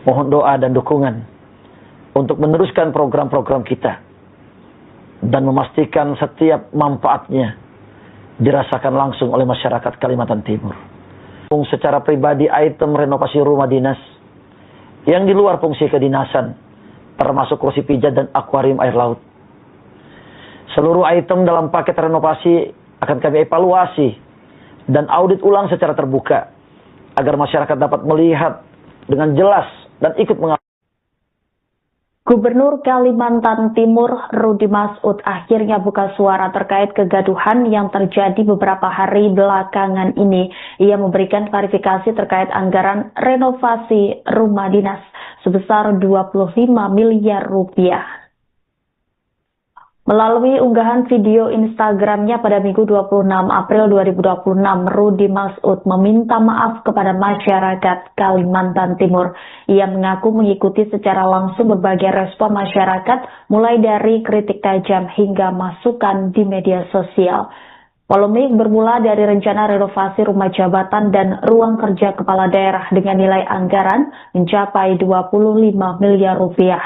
Mohon doa dan dukungan untuk meneruskan program-program kita dan memastikan setiap manfaatnya dirasakan langsung oleh masyarakat Kalimantan Timur. Secara pribadi, item renovasi rumah dinas yang di luar fungsi kedinasan, termasuk kursi pijat dan akuarium air laut. Seluruh item dalam paket renovasi akan kami evaluasi dan audit ulang secara terbuka agar masyarakat dapat melihat dengan jelas dan ikut mengawasi. Gubernur Kalimantan Timur Rudy Masud akhirnya buka suara terkait kegaduhan yang terjadi beberapa hari belakangan ini. Ia memberikan klarifikasi terkait anggaran renovasi rumah dinas sebesar 25 miliar rupiah. Melalui unggahan video Instagramnya pada Minggu 26 April 2026, Rudy Masud meminta maaf kepada masyarakat Kalimantan Timur. Ia mengaku mengikuti secara langsung berbagai respon masyarakat, mulai dari kritik tajam hingga masukan di media sosial. Polemik bermula dari rencana renovasi rumah jabatan dan ruang kerja kepala daerah dengan nilai anggaran mencapai 25 miliar rupiah.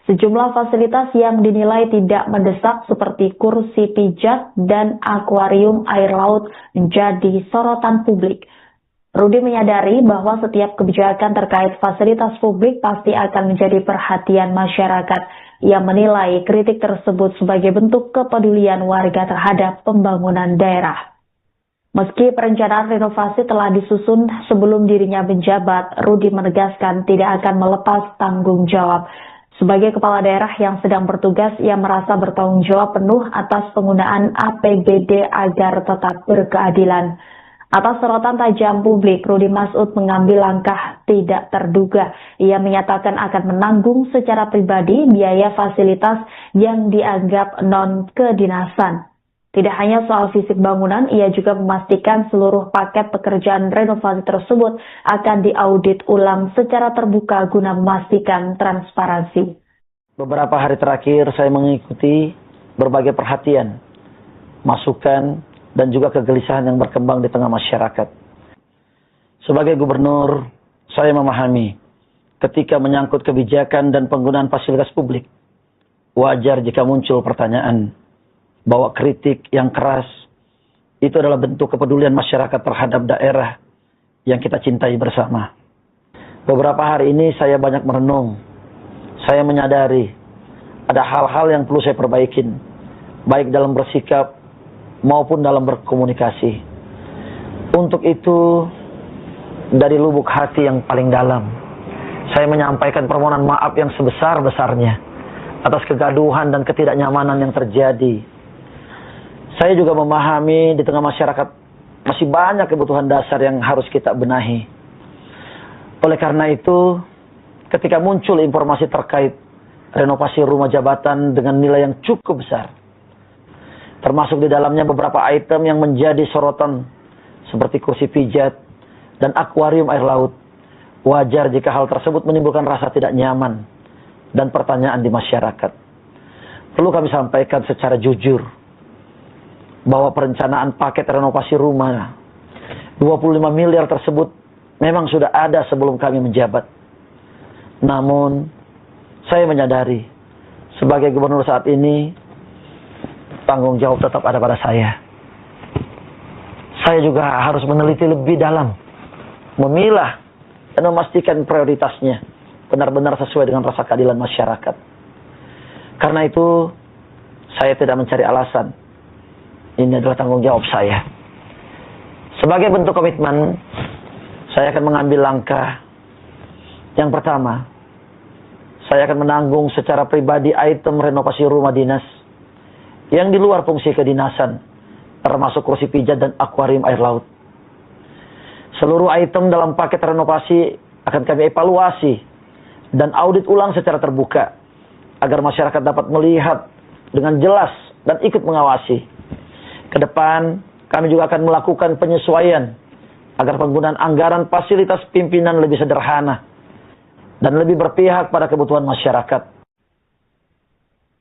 Sejumlah fasilitas yang dinilai tidak mendesak seperti kursi pijat dan akuarium air laut menjadi sorotan publik. Rudy menyadari bahwa setiap kebijakan terkait fasilitas publik pasti akan menjadi perhatian masyarakat. Ia menilai kritik tersebut sebagai bentuk kepedulian warga terhadap pembangunan daerah. Meski perencanaan renovasi telah disusun sebelum dirinya menjabat, Rudy menegaskan tidak akan melepas tanggung jawab. Sebagai kepala daerah yang sedang bertugas, ia merasa bertanggung jawab penuh atas penggunaan APBD agar tetap berkeadilan. Atas sorotan tajam publik, Rudy Masud mengambil langkah tidak terduga. Ia menyatakan akan menanggung secara pribadi biaya fasilitas yang dianggap non-kedinasan. Tidak hanya soal fisik bangunan, ia juga memastikan seluruh paket pekerjaan renovasi tersebut akan diaudit ulang secara terbuka guna memastikan transparansi. Beberapa hari terakhir saya mengikuti berbagai perhatian, masukan, dan juga kegelisahan yang berkembang di tengah masyarakat. Sebagai gubernur, saya memahami ketika menyangkut kebijakan dan penggunaan fasilitas publik, wajar jika muncul pertanyaan bahwa kritik yang keras itu adalah bentuk kepedulian masyarakat terhadap daerah yang kita cintai bersama. Beberapa hari ini saya banyak merenung. Saya menyadari ada hal-hal yang perlu saya perbaikin, baik dalam bersikap maupun dalam berkomunikasi. Untuk itu, dari lubuk hati yang paling dalam, saya menyampaikan permohonan maaf yang sebesar-besarnya atas kegaduhan dan ketidaknyamanan yang terjadi. Saya juga memahami di tengah masyarakat masih banyak kebutuhan dasar yang harus kita benahi. Oleh karena itu, ketika muncul informasi terkait renovasi rumah jabatan dengan nilai yang cukup besar, termasuk di dalamnya beberapa item yang menjadi sorotan seperti kursi pijat dan akuarium air laut, wajar jika hal tersebut menimbulkan rasa tidak nyaman dan pertanyaan di masyarakat. Perlu kami sampaikan secara jujur bahwa perencanaan paket renovasi rumah 25 miliar tersebut memang sudah ada sebelum kami menjabat. Namun, saya menyadari sebagai gubernur saat ini, tanggung jawab tetap ada pada saya. Saya juga harus meneliti lebih dalam, memilah dan memastikan prioritasnya benar-benar sesuai dengan rasa keadilan masyarakat. Karena itu, saya tidak mencari alasan. Ini adalah tanggung jawab saya. Sebagai bentuk komitmen, saya akan mengambil langkah. Yang pertama, saya akan menanggung secara pribadi item renovasi rumah dinas yang di luar fungsi kedinasan, termasuk kursi pijat dan akuarium air laut. Seluruh item dalam paket renovasi akan kami evaluasi dan audit ulang secara terbuka agar masyarakat dapat melihat dengan jelas dan ikut mengawasi. Ke depan, kami juga akan melakukan penyesuaian agar penggunaan anggaran fasilitas pimpinan lebih sederhana dan lebih berpihak pada kebutuhan masyarakat.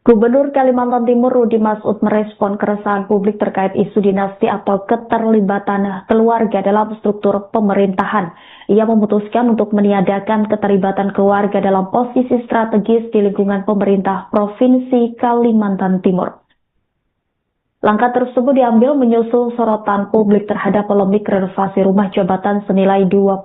Gubernur Kalimantan Timur Rudi Masud merespon keresahan publik terkait isu dinasti atau keterlibatan keluarga dalam struktur pemerintahan. Ia memutuskan untuk meniadakan keterlibatan keluarga dalam posisi strategis di lingkungan pemerintah Provinsi Kalimantan Timur. Langkah tersebut diambil menyusul sorotan publik terhadap polemik renovasi rumah jabatan senilai 25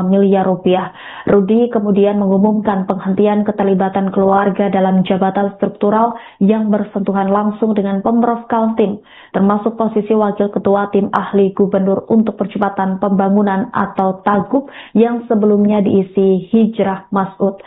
miliar rupiah. Rudi kemudian mengumumkan penghentian keterlibatan keluarga dalam jabatan struktural yang bersentuhan langsung dengan Pemprov Kaltim, termasuk posisi Wakil Ketua Tim Ahli Gubernur untuk Percepatan Pembangunan atau TAGUP yang sebelumnya diisi Hijrah Masud.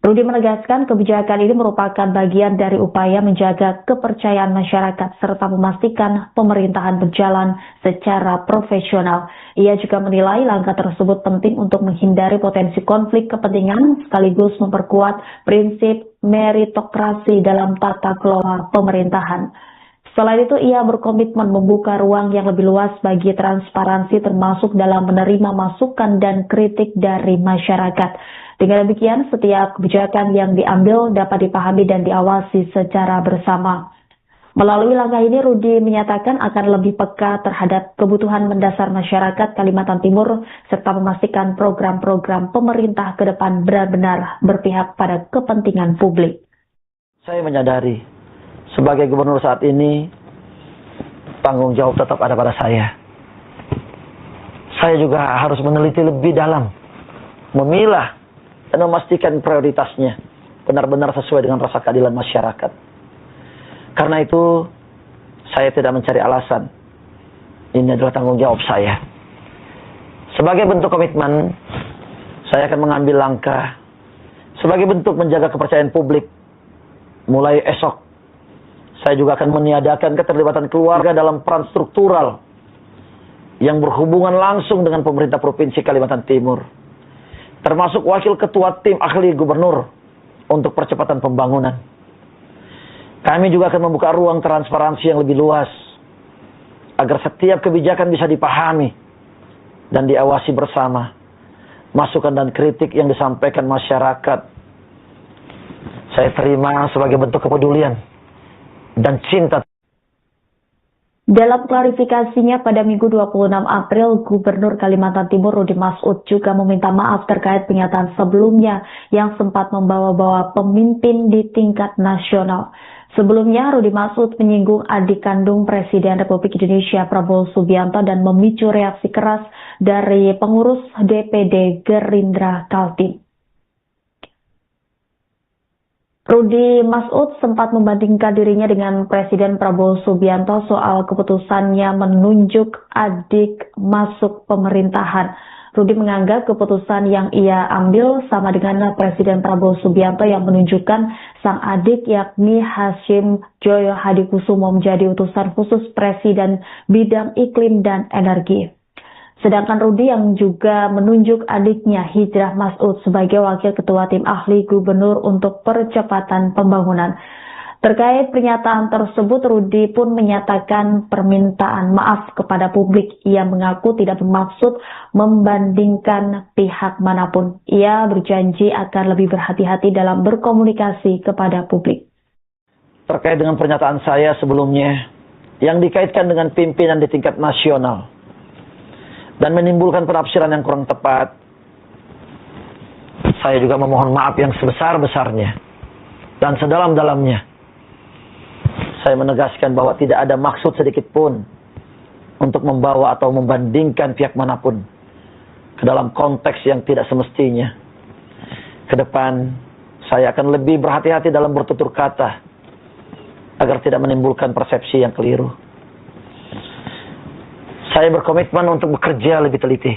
Rudi menegaskan kebijakan ini merupakan bagian dari upaya menjaga kepercayaan masyarakat serta memastikan pemerintahan berjalan secara profesional. Ia juga menilai langkah tersebut penting untuk menghindari potensi konflik kepentingan sekaligus memperkuat prinsip meritokrasi dalam tata kelola pemerintahan. Selain itu, ia berkomitmen membuka ruang yang lebih luas bagi transparansi termasuk dalam menerima masukan dan kritik dari masyarakat. Dengan demikian, setiap kebijakan yang diambil dapat dipahami dan diawasi secara bersama. Melalui langkah ini, Rudi menyatakan akan lebih peka terhadap kebutuhan mendasar masyarakat Kalimantan Timur serta memastikan program-program pemerintah ke depan benar-benar berpihak pada kepentingan publik. Saya menyadari sebagai gubernur saat ini, tanggung jawab tetap ada pada saya. Saya juga harus meneliti lebih dalam, memilah dan memastikan prioritasnya benar-benar sesuai dengan rasa keadilan masyarakat. Karena itu, saya tidak mencari alasan. Ini adalah tanggung jawab saya. Sebagai bentuk komitmen, saya akan mengambil langkah sebagai bentuk menjaga kepercayaan publik. Mulai esok, saya juga akan meniadakan keterlibatan keluarga dalam peran struktural yang berhubungan langsung dengan pemerintah Provinsi Kalimantan Timur, termasuk Wakil Ketua Tim Ahli Gubernur untuk Percepatan Pembangunan. Kami juga akan membuka ruang transparansi yang lebih luas agar setiap kebijakan bisa dipahami dan diawasi bersama. Masukan dan kritik yang disampaikan masyarakat saya terima sebagai bentuk kepedulian dan cinta Dalam klarifikasinya pada Minggu 26 April, Gubernur Kalimantan Timur Rudi Mas'ud juga meminta maaf terkait pernyataan sebelumnya yang sempat membawa-bawa pemimpin di tingkat nasional. Sebelumnya, Rudi Mas'ud menyinggung adik kandung Presiden Republik Indonesia Prabowo Subianto dan memicu reaksi keras dari pengurus DPD Gerindra Kaltim. Rudi Mas'ud sempat membandingkan dirinya dengan Presiden Prabowo Subianto soal keputusannya menunjuk adik masuk pemerintahan. Rudi menganggap keputusan yang ia ambil sama dengan Presiden Prabowo Subianto yang menunjukkan sang adik yakni Hashim Joyo Hadikusumo menjadi utusan khusus Presiden bidang iklim dan energi. Sedangkan Rudi yang juga menunjuk adiknya Hijrah Mas'ud sebagai wakil ketua tim ahli gubernur untuk percepatan pembangunan. Terkait pernyataan tersebut, Rudi pun menyatakan permintaan maaf kepada publik. Ia mengaku tidak bermaksud membandingkan pihak manapun. Ia berjanji akan lebih berhati-hati dalam berkomunikasi kepada publik. Terkait dengan pernyataan saya sebelumnya yang dikaitkan dengan pimpinan di tingkat nasional dan menimbulkan penafsiran yang kurang tepat, saya juga memohon maaf yang sebesar-besarnya dan sedalam-dalamnya. Saya menegaskan bahwa tidak ada maksud sedikit pun untuk membawa atau membandingkan pihak manapun ke dalam konteks yang tidak semestinya. Ke depan, saya akan lebih berhati-hati dalam bertutur kata agar tidak menimbulkan persepsi yang keliru. Saya berkomitmen untuk bekerja lebih teliti,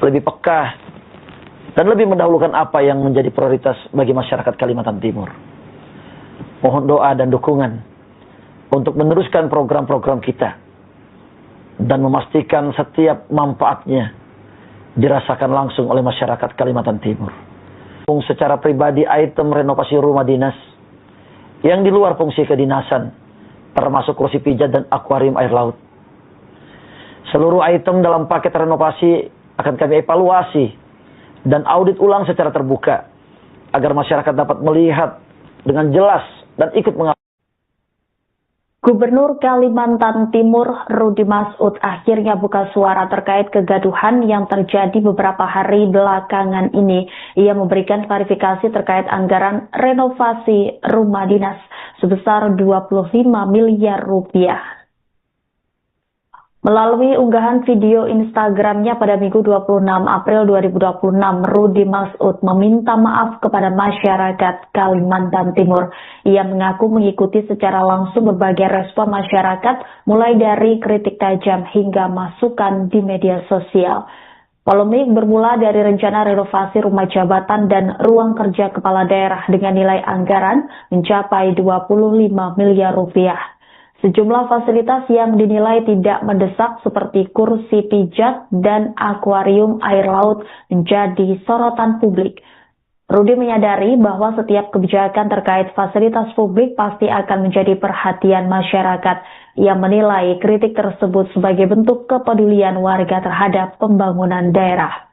lebih peka, dan lebih mendahulukan apa yang menjadi prioritas bagi masyarakat Kalimantan Timur. Mohon doa dan dukungan untuk meneruskan program-program kita dan memastikan setiap manfaatnya dirasakan langsung oleh masyarakat Kalimantan Timur. Secara pribadi item renovasi rumah dinas yang di luar fungsi kedinasan, termasuk kursi pijat dan akuarium air laut. Seluruh item dalam paket renovasi akan kami evaluasi dan audit ulang secara terbuka agar masyarakat dapat melihat dengan jelas dan ikut mengawasi. Gubernur Kalimantan Timur Rudi Mas'ud akhirnya buka suara terkait kegaduhan yang terjadi beberapa hari belakangan ini. Ia memberikan klarifikasi terkait anggaran renovasi rumah dinas sebesar 25 miliar rupiah. Melalui unggahan video Instagramnya pada Minggu 26 April 2026, Rudi Mas'ud meminta maaf kepada masyarakat Kalimantan Timur. Ia mengaku mengikuti secara langsung berbagai respon masyarakat, mulai dari kritik tajam hingga masukan di media sosial. Polemik bermula dari rencana renovasi rumah jabatan dan ruang kerja kepala daerah dengan nilai anggaran mencapai 25 miliar rupiah. Sejumlah fasilitas yang dinilai tidak mendesak seperti kursi pijat dan akuarium air laut menjadi sorotan publik. Rudi menyadari bahwa setiap kebijakan terkait fasilitas publik pasti akan menjadi perhatian masyarakat. Ia menilai kritik tersebut sebagai bentuk kepedulian warga terhadap pembangunan daerah.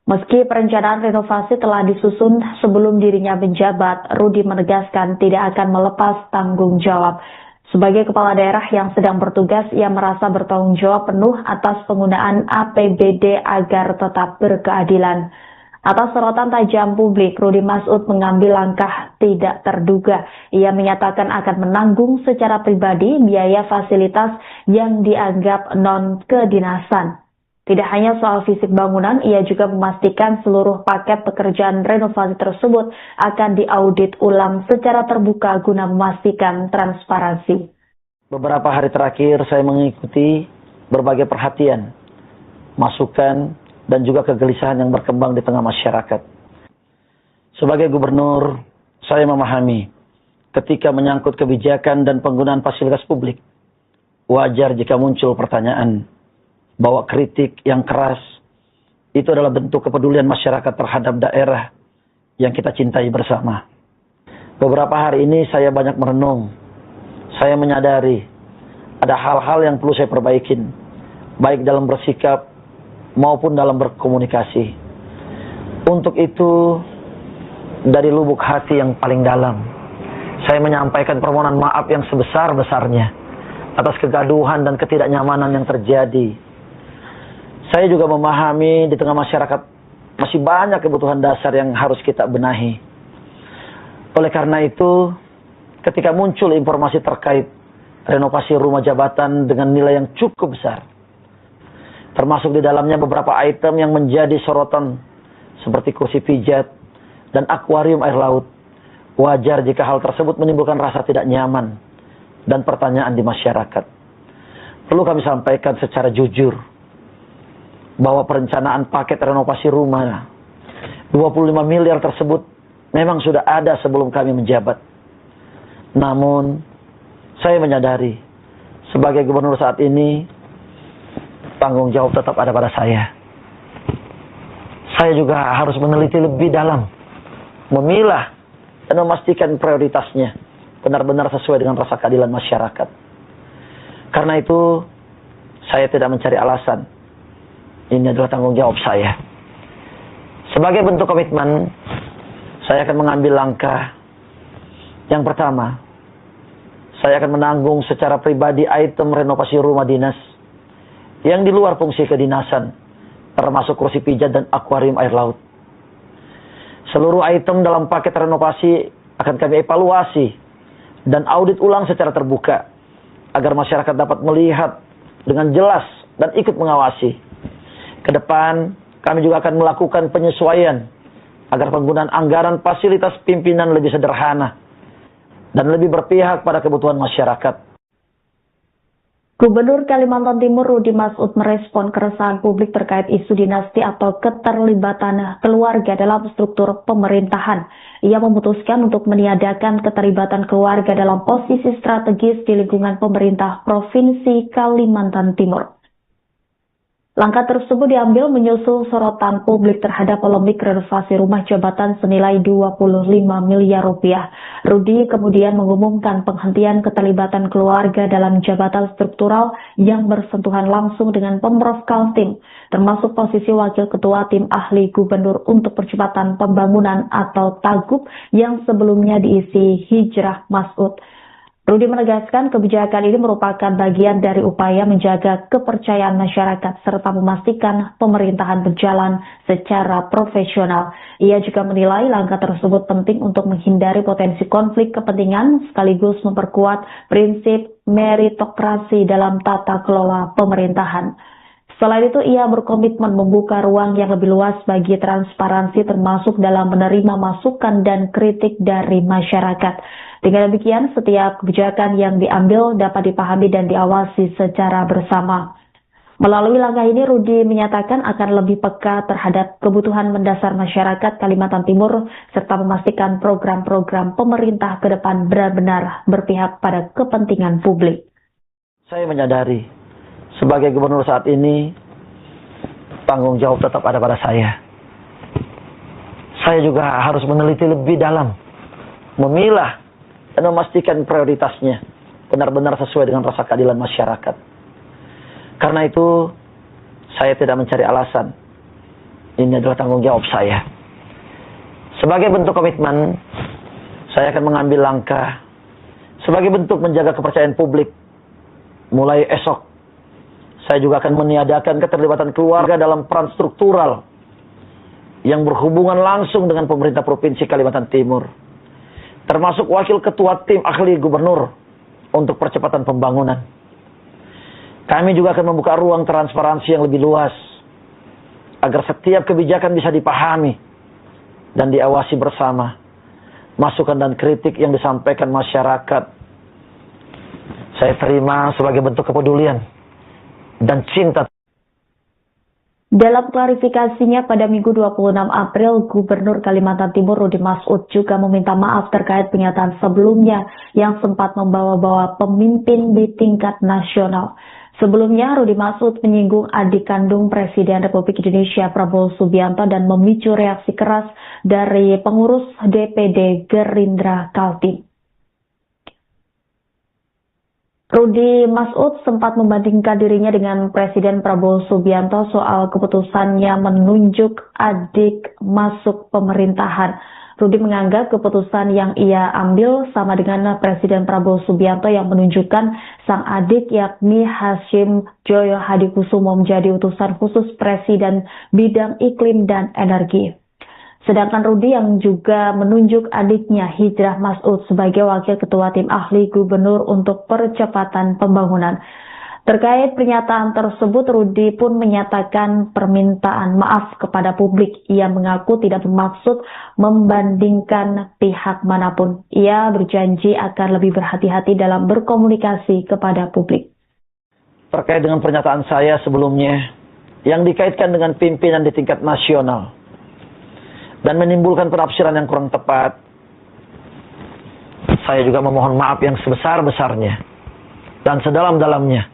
Meski perencanaan renovasi telah disusun sebelum dirinya menjabat, Rudi menegaskan tidak akan melepas tanggung jawab. Sebagai kepala daerah yang sedang bertugas, ia merasa bertanggung jawab penuh atas penggunaan APBD agar tetap berkeadilan. Atas sorotan tajam publik, Rudi Mas'ud mengambil langkah tidak terduga. Ia menyatakan akan menanggung secara pribadi biaya fasilitas yang dianggap non-kedinasan. Tidak hanya soal fisik bangunan, ia juga memastikan seluruh paket pekerjaan renovasi tersebut akan diaudit ulang secara terbuka guna memastikan transparansi. Beberapa hari terakhir saya mengikuti berbagai perhatian, masukan, dan juga kegelisahan yang berkembang di tengah masyarakat. Sebagai gubernur, saya memahami ketika menyangkut kebijakan dan penggunaan fasilitas publik, wajar jika muncul pertanyaan bahwa kritik yang keras itu adalah bentuk kepedulian masyarakat terhadap daerah yang kita cintai bersama. Beberapa hari ini saya banyak merenung. Saya menyadari ada hal-hal yang perlu saya perbaikin, baik dalam bersikap maupun dalam berkomunikasi. Untuk itu, dari lubuk hati yang paling dalam, saya menyampaikan permohonan maaf yang sebesar-besarnya atas kegaduhan dan ketidaknyamanan yang terjadi. Saya juga memahami di tengah masyarakat masih banyak kebutuhan dasar yang harus kita benahi. Oleh karena itu, ketika muncul informasi terkait renovasi rumah jabatan dengan nilai yang cukup besar, termasuk di dalamnya beberapa item yang menjadi sorotan seperti kursi pijat dan akuarium air laut, wajar jika hal tersebut menimbulkan rasa tidak nyaman dan pertanyaan di masyarakat. Perlu kami sampaikan secara jujur bahwa perencanaan paket renovasi rumah 25 miliar tersebut memang sudah ada sebelum kami menjabat. Namun, saya menyadari sebagai gubernur saat ini, tanggung jawab tetap ada pada saya. Saya juga harus meneliti lebih dalam, memilah dan memastikan prioritasnya benar-benar sesuai dengan rasa keadilan masyarakat. Karena itu, saya tidak mencari alasan. Ini adalah tanggung jawab saya. Sebagai bentuk komitmen, saya akan mengambil langkah. Yang pertama, saya akan menanggung secara pribadi item renovasi rumah dinas yang di luar fungsi kedinasan, termasuk kursi pijat dan akuarium air laut. Seluruh item dalam paket renovasi akan kami evaluasi dan audit ulang secara terbuka, agar masyarakat dapat melihat dengan jelas dan ikut mengawasi. Ke depan, kami juga akan melakukan penyesuaian agar penggunaan anggaran fasilitas pimpinan lebih sederhana dan lebih berpihak pada kebutuhan masyarakat. Gubernur Kalimantan Timur Rudi Masud merespon keresahan publik terkait isu dinasti atau keterlibatan keluarga dalam struktur pemerintahan. Ia memutuskan untuk meniadakan keterlibatan keluarga dalam posisi strategis di lingkungan pemerintah Provinsi Kalimantan Timur. Langkah tersebut diambil menyusul sorotan publik terhadap polemik renovasi rumah jabatan senilai 25 miliar rupiah. Rudi kemudian mengumumkan penghentian keterlibatan keluarga dalam jabatan struktural yang bersentuhan langsung dengan Pemprov Kaltim, termasuk posisi Wakil Ketua Tim Ahli Gubernur untuk Percepatan Pembangunan atau TAGUP yang sebelumnya diisi Hijrah Masud. Rudi menegaskan kebijakan ini merupakan bagian dari upaya menjaga kepercayaan masyarakat serta memastikan pemerintahan berjalan secara profesional. Ia juga menilai langkah tersebut penting untuk menghindari potensi konflik kepentingan sekaligus memperkuat prinsip meritokrasi dalam tata kelola pemerintahan. Selain itu, ia berkomitmen membuka ruang yang lebih luas bagi transparansi termasuk dalam menerima masukan dan kritik dari masyarakat. Dengan demikian, setiap kebijakan yang diambil dapat dipahami dan diawasi secara bersama. Melalui langkah ini, Rudi menyatakan akan lebih peka terhadap kebutuhan mendasar masyarakat Kalimantan Timur serta memastikan program-program pemerintah ke depan benar-benar berpihak pada kepentingan publik. Saya menyadari sebagai gubernur saat ini, tanggung jawab tetap ada pada saya. Saya juga harus meneliti lebih dalam, memilah dan memastikan prioritasnya benar-benar sesuai dengan rasa keadilan masyarakat. Karena itu, saya tidak mencari alasan. Ini adalah tanggung jawab saya. Sebagai bentuk komitmen, saya akan mengambil langkah sebagai bentuk menjaga kepercayaan publik. Mulai esok, saya juga akan meniadakan keterlibatan keluarga dalam peran struktural yang berhubungan langsung dengan pemerintah Provinsi Kalimantan Timur, termasuk Wakil Ketua Tim Ahli Gubernur untuk Percepatan Pembangunan. Kami juga akan membuka ruang transparansi yang lebih luas, agar setiap kebijakan bisa dipahami dan diawasi bersama. Masukan dan kritik yang disampaikan masyarakat, saya terima sebagai bentuk kepedulian dan cinta. Dalam klarifikasinya pada Minggu 26 April, Gubernur Kalimantan Timur Rudi Masud juga meminta maaf terkait pernyataan sebelumnya yang sempat membawa-bawa pemimpin di tingkat nasional. Sebelumnya, Rudi Masud menyinggung adik kandung Presiden Republik Indonesia Prabowo Subianto dan memicu reaksi keras dari pengurus DPD Gerindra Kaltim. Rudi Masud sempat membandingkan dirinya dengan Presiden Prabowo Subianto soal keputusannya menunjuk adik masuk pemerintahan. Rudi menganggap keputusan yang ia ambil sama dengan Presiden Prabowo Subianto yang menunjukkan sang adik yakni Hashim Joyo Hadikusumo menjadi utusan khusus Presiden bidang iklim dan energi. Sedangkan Rudi yang juga menunjuk adiknya Hijrah Masud sebagai Wakil Ketua Tim Ahli Gubernur untuk Percepatan Pembangunan. Terkait pernyataan tersebut, Rudi pun menyatakan permintaan maaf kepada publik. Ia mengaku tidak bermaksud membandingkan pihak manapun. Ia berjanji akan lebih berhati-hati dalam berkomunikasi kepada publik. Terkait dengan pernyataan saya sebelumnya, yang dikaitkan dengan pimpinan di tingkat nasional, dan menimbulkan penafsiran yang kurang tepat, saya juga memohon maaf yang sebesar-besarnya dan sedalam-dalamnya.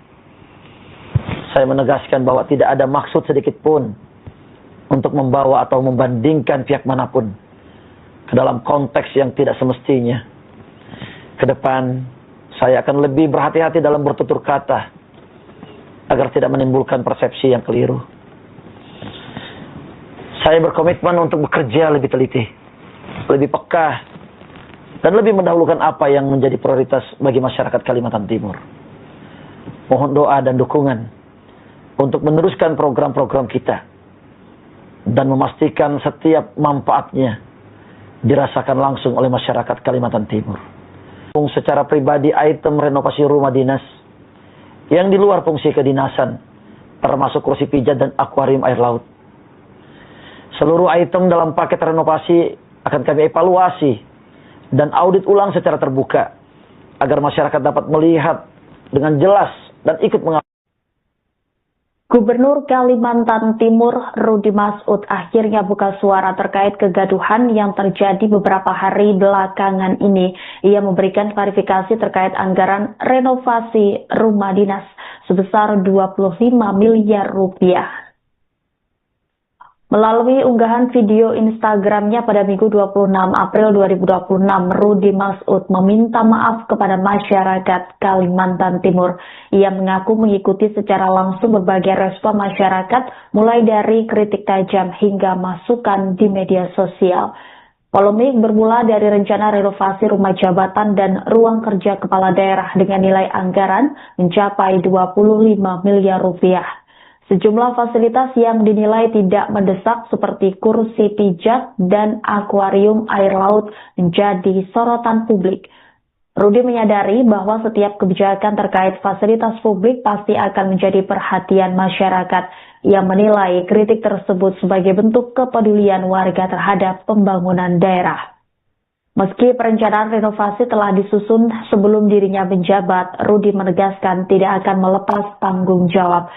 Saya menegaskan bahwa tidak ada maksud sedikit pun untuk membawa atau membandingkan pihak manapun ke dalam konteks yang tidak semestinya. Ke depan, saya akan lebih berhati-hati dalam bertutur kata agar tidak menimbulkan persepsi yang keliru. Saya berkomitmen untuk bekerja lebih teliti, lebih peka, dan lebih mendahulukan apa yang menjadi prioritas bagi masyarakat Kalimantan Timur. Mohon doa dan dukungan untuk meneruskan program-program kita dan memastikan setiap manfaatnya dirasakan langsung oleh masyarakat Kalimantan Timur. Secara pribadi, item renovasi rumah dinas yang di luar fungsi kedinasan, termasuk kursi pijat dan akuarium air laut. Seluruh item dalam paket renovasi akan kami evaluasi dan audit ulang secara terbuka agar masyarakat dapat melihat dengan jelas dan ikut mengawasi. Gubernur Kalimantan Timur Rudi Masud akhirnya buka suara terkait kegaduhan yang terjadi beberapa hari belakangan ini. Ia memberikan klarifikasi terkait anggaran renovasi rumah dinas sebesar 25 miliar rupiah. Melalui unggahan video Instagramnya pada Minggu 26 April 2026, Rudi Masud meminta maaf kepada masyarakat Kalimantan Timur. Ia mengaku mengikuti secara langsung berbagai respon masyarakat, mulai dari kritik tajam hingga masukan di media sosial. Polemik bermula dari rencana renovasi rumah jabatan dan ruang kerja kepala daerah dengan nilai anggaran mencapai 25 miliar rupiah. Sejumlah fasilitas yang dinilai tidak mendesak seperti kursi pijat dan akuarium air laut menjadi sorotan publik. Rudi menyadari bahwa setiap kebijakan terkait fasilitas publik pasti akan menjadi perhatian masyarakat. Ia menilai kritik tersebut sebagai bentuk kepedulian warga terhadap pembangunan daerah. Meski perencanaan renovasi telah disusun sebelum dirinya menjabat, Rudi menegaskan tidak akan melepas tanggung jawab.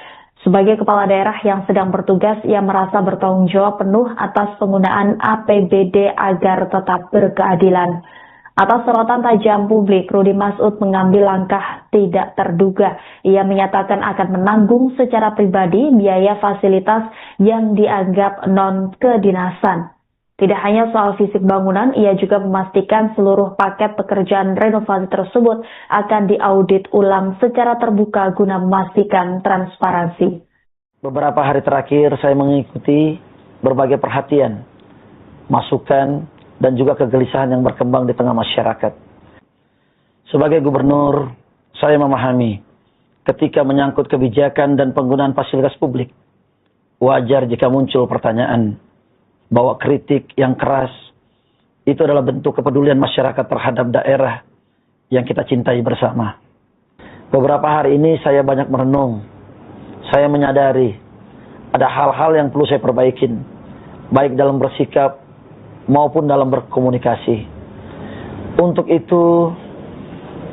Sebagai kepala daerah yang sedang bertugas, ia merasa bertanggung jawab penuh atas penggunaan APBD agar tetap berkeadilan. Atas sorotan tajam publik, Rudi Masud mengambil langkah tidak terduga. Ia menyatakan akan menanggung secara pribadi biaya fasilitas yang dianggap non-kedinasan. Tidak hanya soal fisik bangunan, ia juga memastikan seluruh paket pekerjaan renovasi tersebut akan diaudit ulang secara terbuka guna memastikan transparansi. Beberapa hari terakhir saya mengikuti berbagai perhatian, masukan, dan juga kegelisahan yang berkembang di tengah masyarakat. Sebagai gubernur, saya memahami ketika menyangkut kebijakan dan penggunaan fasilitas publik, wajar jika muncul pertanyaan bahwa kritik yang keras itu adalah bentuk kepedulian masyarakat terhadap daerah yang kita cintai bersama. Beberapa hari ini saya banyak merenung. Saya menyadari ada hal-hal yang perlu saya perbaikin, baik dalam bersikap maupun dalam berkomunikasi. Untuk itu,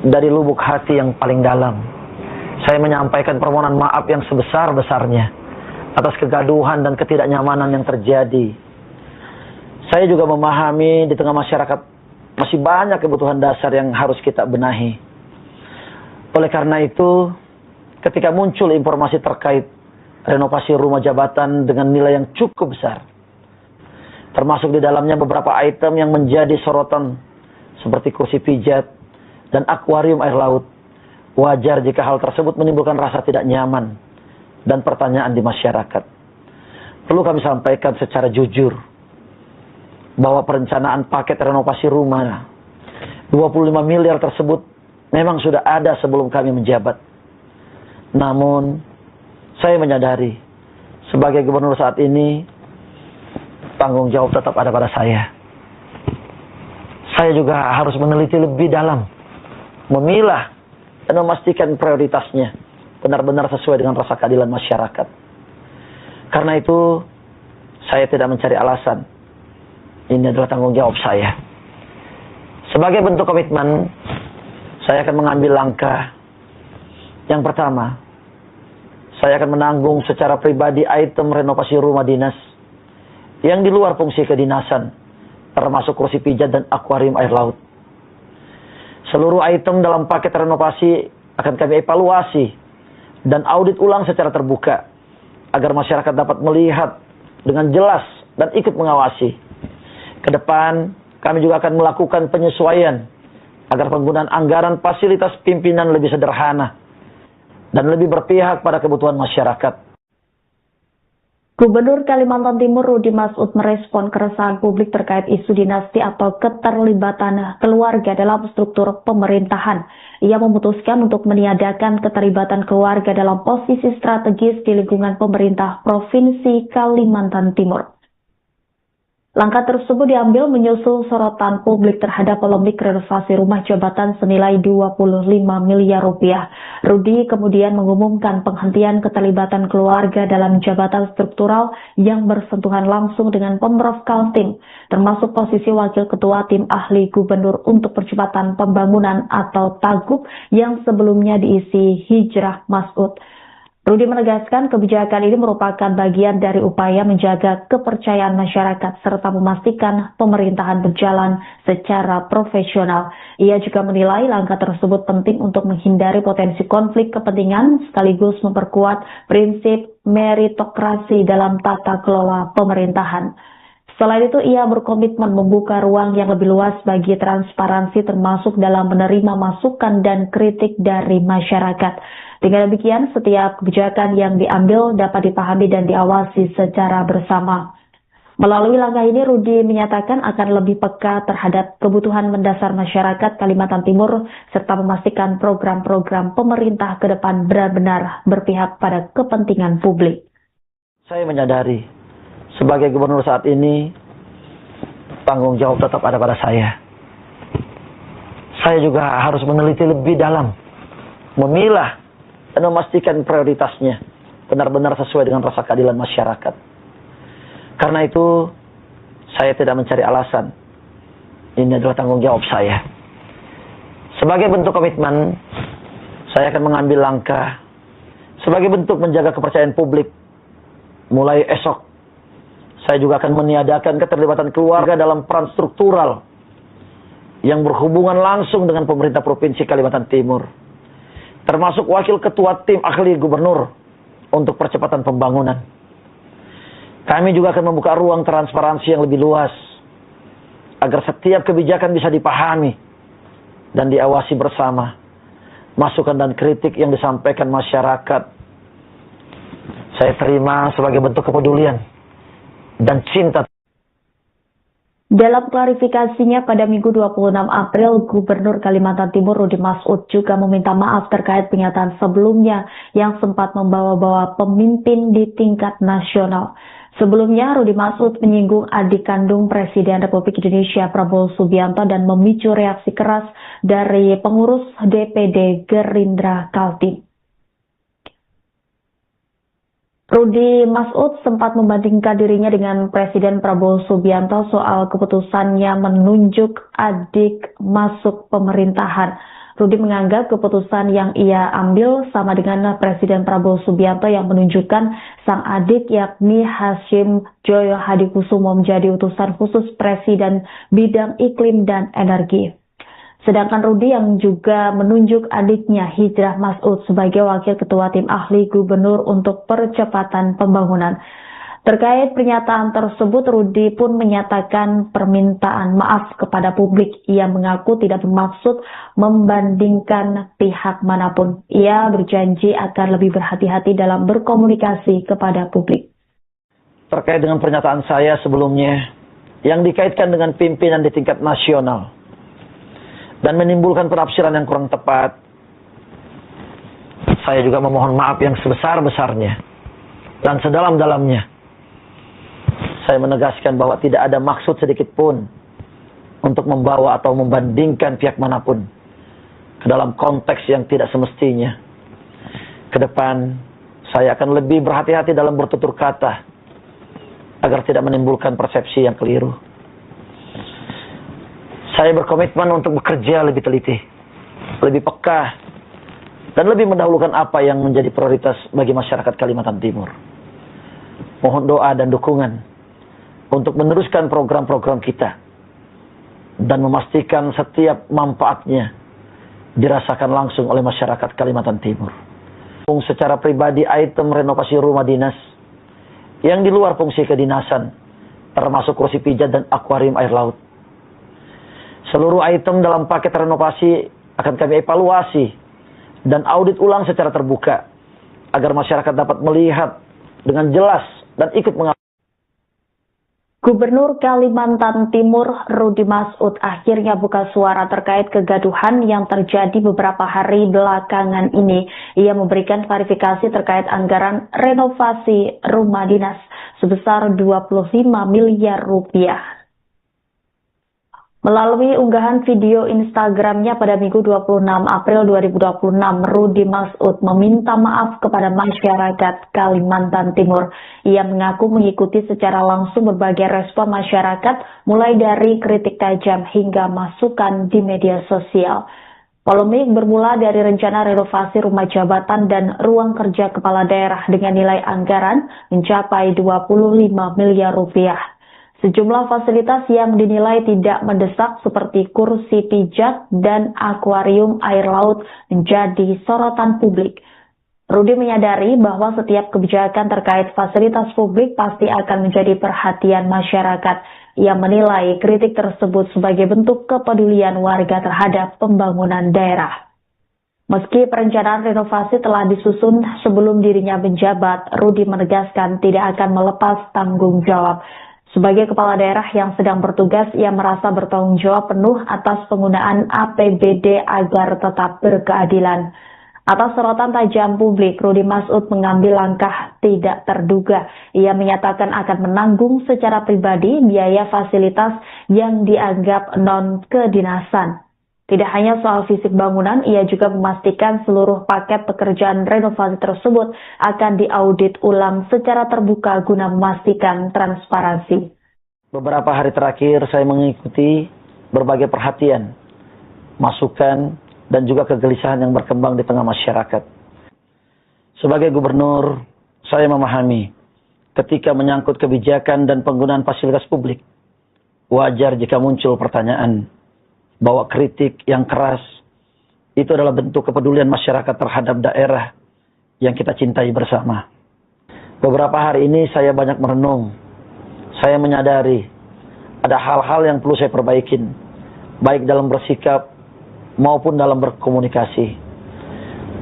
dari lubuk hati yang paling dalam, saya menyampaikan permohonan maaf yang sebesar-besarnya atas kegaduhan dan ketidaknyamanan yang terjadi. Saya juga memahami di tengah masyarakat masih banyak kebutuhan dasar yang harus kita benahi. Oleh karena itu, ketika muncul informasi terkait renovasi rumah jabatan dengan nilai yang cukup besar, termasuk di dalamnya beberapa item yang menjadi sorotan seperti kursi pijat dan akuarium air laut, wajar jika hal tersebut menimbulkan rasa tidak nyaman dan pertanyaan di masyarakat. Perlu kami sampaikan secara jujur bahwa perencanaan paket renovasi rumah 25 miliar tersebut memang sudah ada sebelum kami menjabat. Namun, saya menyadari sebagai gubernur saat ini, tanggung jawab tetap ada pada saya. Saya juga harus meneliti lebih dalam, memilah dan memastikan prioritasnya benar-benar sesuai dengan rasa keadilan masyarakat. Karena itu, saya tidak mencari alasan. Ini adalah tanggung jawab saya. Sebagai bentuk komitmen, saya akan mengambil langkah. Yang pertama, saya akan menanggung secara pribadi item renovasi rumah dinas yang di luar fungsi kedinasan, termasuk kursi pijat dan akuarium air laut. Seluruh item dalam paket renovasi akan kami evaluasi dan audit ulang secara terbuka, agar masyarakat dapat melihat dengan jelas dan ikut mengawasi. Ke depan, kami juga akan melakukan penyesuaian agar penggunaan anggaran fasilitas pimpinan lebih sederhana dan lebih berpihak pada kebutuhan masyarakat. Gubernur Kalimantan Timur Rudy Masud merespon keresahan publik terkait isu dinasti atau keterlibatan keluarga dalam struktur pemerintahan. Ia memutuskan untuk meniadakan keterlibatan keluarga dalam posisi strategis di lingkungan pemerintah Provinsi Kalimantan Timur. Langkah tersebut diambil menyusul sorotan publik terhadap polemik renovasi rumah jabatan senilai 25 miliar rupiah. Rudy kemudian mengumumkan penghentian keterlibatan keluarga dalam jabatan struktural yang bersentuhan langsung dengan Pemprov Kaltim, termasuk posisi Wakil Ketua Tim Ahli Gubernur untuk Percepatan Pembangunan atau TAGUP yang sebelumnya diisi Hijrah Masud. Rudy menegaskan kebijakan ini merupakan bagian dari upaya menjaga kepercayaan masyarakat serta memastikan pemerintahan berjalan secara profesional. Ia juga menilai langkah tersebut penting untuk menghindari potensi konflik kepentingan sekaligus memperkuat prinsip meritokrasi dalam tata kelola pemerintahan. Selain itu, ia berkomitmen membuka ruang yang lebih luas bagi transparansi termasuk dalam menerima masukan dan kritik dari masyarakat. Dengan demikian, setiap kebijakan yang diambil dapat dipahami dan diawasi secara bersama. Melalui langkah ini, Rudy menyatakan akan lebih peka terhadap kebutuhan mendasar masyarakat Kalimantan Timur serta memastikan program-program pemerintah ke depan benar-benar berpihak pada kepentingan publik. Saya menyadari sebagai gubernur saat ini, tanggung jawab tetap ada pada saya. Saya juga harus meneliti lebih dalam, memilah dan memastikan prioritasnya benar-benar sesuai dengan rasa keadilan masyarakat. Karena itu, saya tidak mencari alasan. Ini adalah tanggung jawab saya. Sebagai bentuk komitmen, saya akan mengambil langkah sebagai bentuk menjaga kepercayaan publik. Mulai esok, saya juga akan meniadakan keterlibatan keluarga dalam peran struktural yang berhubungan langsung dengan pemerintah Provinsi Kalimantan Timur, termasuk Wakil Ketua Tim Ahli Gubernur untuk Percepatan Pembangunan. Kami juga akan membuka ruang transparansi yang lebih luas, agar setiap kebijakan bisa dipahami dan diawasi bersama. Masukan dan kritik yang disampaikan masyarakat, saya terima sebagai bentuk kepedulian dan cinta. Dalam klarifikasinya pada Minggu 26 April, Gubernur Kalimantan Timur Rudy Masud juga meminta maaf terkait pernyataan sebelumnya yang sempat membawa-bawa pemimpin di tingkat nasional. Sebelumnya, Rudy Masud menyinggung adik kandung Presiden Republik Indonesia Prabowo Subianto dan memicu reaksi keras dari pengurus DPD Gerindra Kaltim. Rudy Masud sempat membandingkan dirinya dengan Presiden Prabowo Subianto soal keputusannya menunjuk adik masuk pemerintahan. Rudy menganggap keputusan yang ia ambil sama dengan Presiden Prabowo Subianto yang menunjukkan sang adik yakni Hashim Joyo Hadikusumo menjadi utusan khusus Presiden bidang iklim dan energi. Sedangkan Rudy yang juga menunjuk adiknya Hijrah Masud sebagai Wakil Ketua Tim Ahli Gubernur untuk Percepatan Pembangunan. Terkait pernyataan tersebut, Rudy pun menyatakan permintaan maaf kepada publik. Ia mengaku tidak bermaksud membandingkan pihak manapun. Ia berjanji akan lebih berhati-hati dalam berkomunikasi kepada publik. Terkait dengan pernyataan saya sebelumnya, yang dikaitkan dengan pimpinan di tingkat nasional dan menimbulkan penafsiran yang kurang tepat, saya juga memohon maaf yang sebesar-besarnya dan sedalam-dalamnya. Saya menegaskan bahwa tidak ada maksud sedikit pun untuk membawa atau membandingkan pihak manapun ke dalam konteks yang tidak semestinya. Ke depan, saya akan lebih berhati-hati dalam bertutur kata agar tidak menimbulkan persepsi yang keliru. Saya berkomitmen untuk bekerja lebih teliti, lebih peka, dan lebih mendahulukan apa yang menjadi prioritas bagi masyarakat Kalimantan Timur. Mohon doa dan dukungan untuk meneruskan program-program kita dan memastikan setiap manfaatnya dirasakan langsung oleh masyarakat Kalimantan Timur. Secara pribadi, item renovasi rumah dinas yang di luar fungsi kedinasan, termasuk kursi pijat dan akuarium air laut. Seluruh item dalam paket renovasi akan kami evaluasi dan audit ulang secara terbuka, agar masyarakat dapat melihat dengan jelas dan ikut mengawasi. Gubernur Kalimantan Timur Rudi Masud akhirnya buka suara terkait kegaduhan yang terjadi beberapa hari belakangan ini. Ia memberikan klarifikasi terkait anggaran renovasi rumah dinas sebesar 25 miliar rupiah. Melalui unggahan video Instagramnya pada Minggu 26 April 2026, Rudi Masud meminta maaf kepada masyarakat Kalimantan Timur. Ia mengaku mengikuti secara langsung berbagai respon masyarakat, mulai dari kritik tajam hingga masukan di media sosial. Polemik bermula dari rencana renovasi rumah jabatan dan ruang kerja kepala daerah dengan nilai anggaran mencapai 25 miliar rupiah. Sejumlah fasilitas yang dinilai tidak mendesak seperti kursi pijat dan akuarium air laut menjadi sorotan publik. Rudi menyadari bahwa setiap kebijakan terkait fasilitas publik pasti akan menjadi perhatian masyarakat. Ia menilai kritik tersebut sebagai bentuk kepedulian warga terhadap pembangunan daerah. Meski perencanaan renovasi telah disusun sebelum dirinya menjabat, Rudi menegaskan tidak akan melepas tanggung jawab. Sebagai kepala daerah yang sedang bertugas, ia merasa bertanggung jawab penuh atas penggunaan APBD agar tetap berkeadilan. Atas sorotan tajam publik, Rudi Masud mengambil langkah tidak terduga. Ia menyatakan akan menanggung secara pribadi biaya fasilitas yang dianggap non-kedinasan. Tidak hanya soal fisik bangunan, ia juga memastikan seluruh paket pekerjaan renovasi tersebut akan diaudit ulang secara terbuka guna memastikan transparansi. Beberapa hari terakhir saya mengikuti berbagai perhatian, masukan, dan juga kegelisahan yang berkembang di tengah masyarakat. Sebagai gubernur, saya memahami ketika menyangkut kebijakan dan penggunaan fasilitas publik, wajar jika muncul pertanyaan bahwa kritik yang keras itu adalah bentuk kepedulian masyarakat terhadap daerah yang kita cintai bersama. Beberapa hari ini saya banyak merenung. Saya menyadari ada hal-hal yang perlu saya perbaikin, baik dalam bersikap maupun dalam berkomunikasi.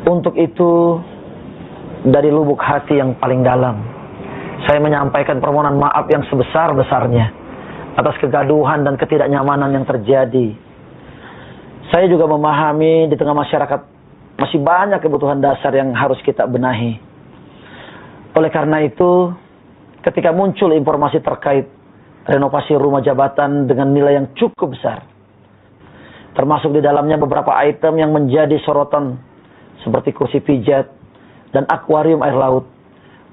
Untuk itu, dari lubuk hati yang paling dalam, saya menyampaikan permohonan maaf yang sebesar-besarnya atas kegaduhan dan ketidaknyamanan yang terjadi. Saya juga memahami di tengah masyarakat masih banyak kebutuhan dasar yang harus kita benahi. Oleh karena itu, ketika muncul informasi terkait renovasi rumah jabatan dengan nilai yang cukup besar, termasuk di dalamnya beberapa item yang menjadi sorotan seperti kursi pijat dan akuarium air laut,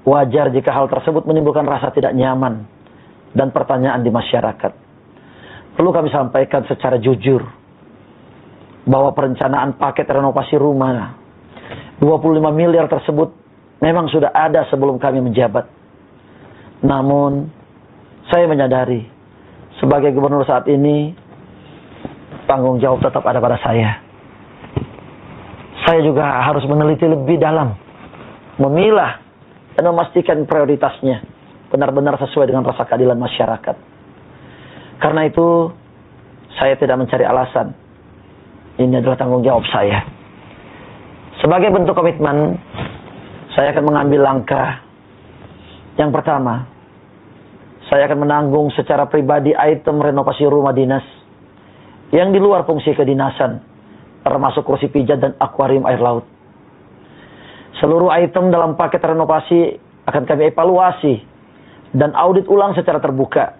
wajar jika hal tersebut menimbulkan rasa tidak nyaman dan pertanyaan di masyarakat. Perlu kami sampaikan secara jujur bahwa perencanaan paket renovasi rumah 25 miliar tersebut memang sudah ada sebelum kami menjabat. Namun, saya menyadari sebagai gubernur saat ini, tanggung jawab tetap ada pada saya. Saya juga harus meneliti lebih dalam, memilah dan memastikan prioritasnya benar-benar sesuai dengan rasa keadilan masyarakat. Karena itu, saya tidak mencari alasan. Ini adalah tanggung jawab saya. Sebagai bentuk komitmen, saya akan mengambil langkah. Yang pertama, saya akan menanggung secara pribadi item renovasi rumah dinas yang di luar fungsi kedinasan, termasuk kursi pijat dan akuarium air laut. Seluruh item dalam paket renovasi akan kami evaluasi dan audit ulang secara terbuka,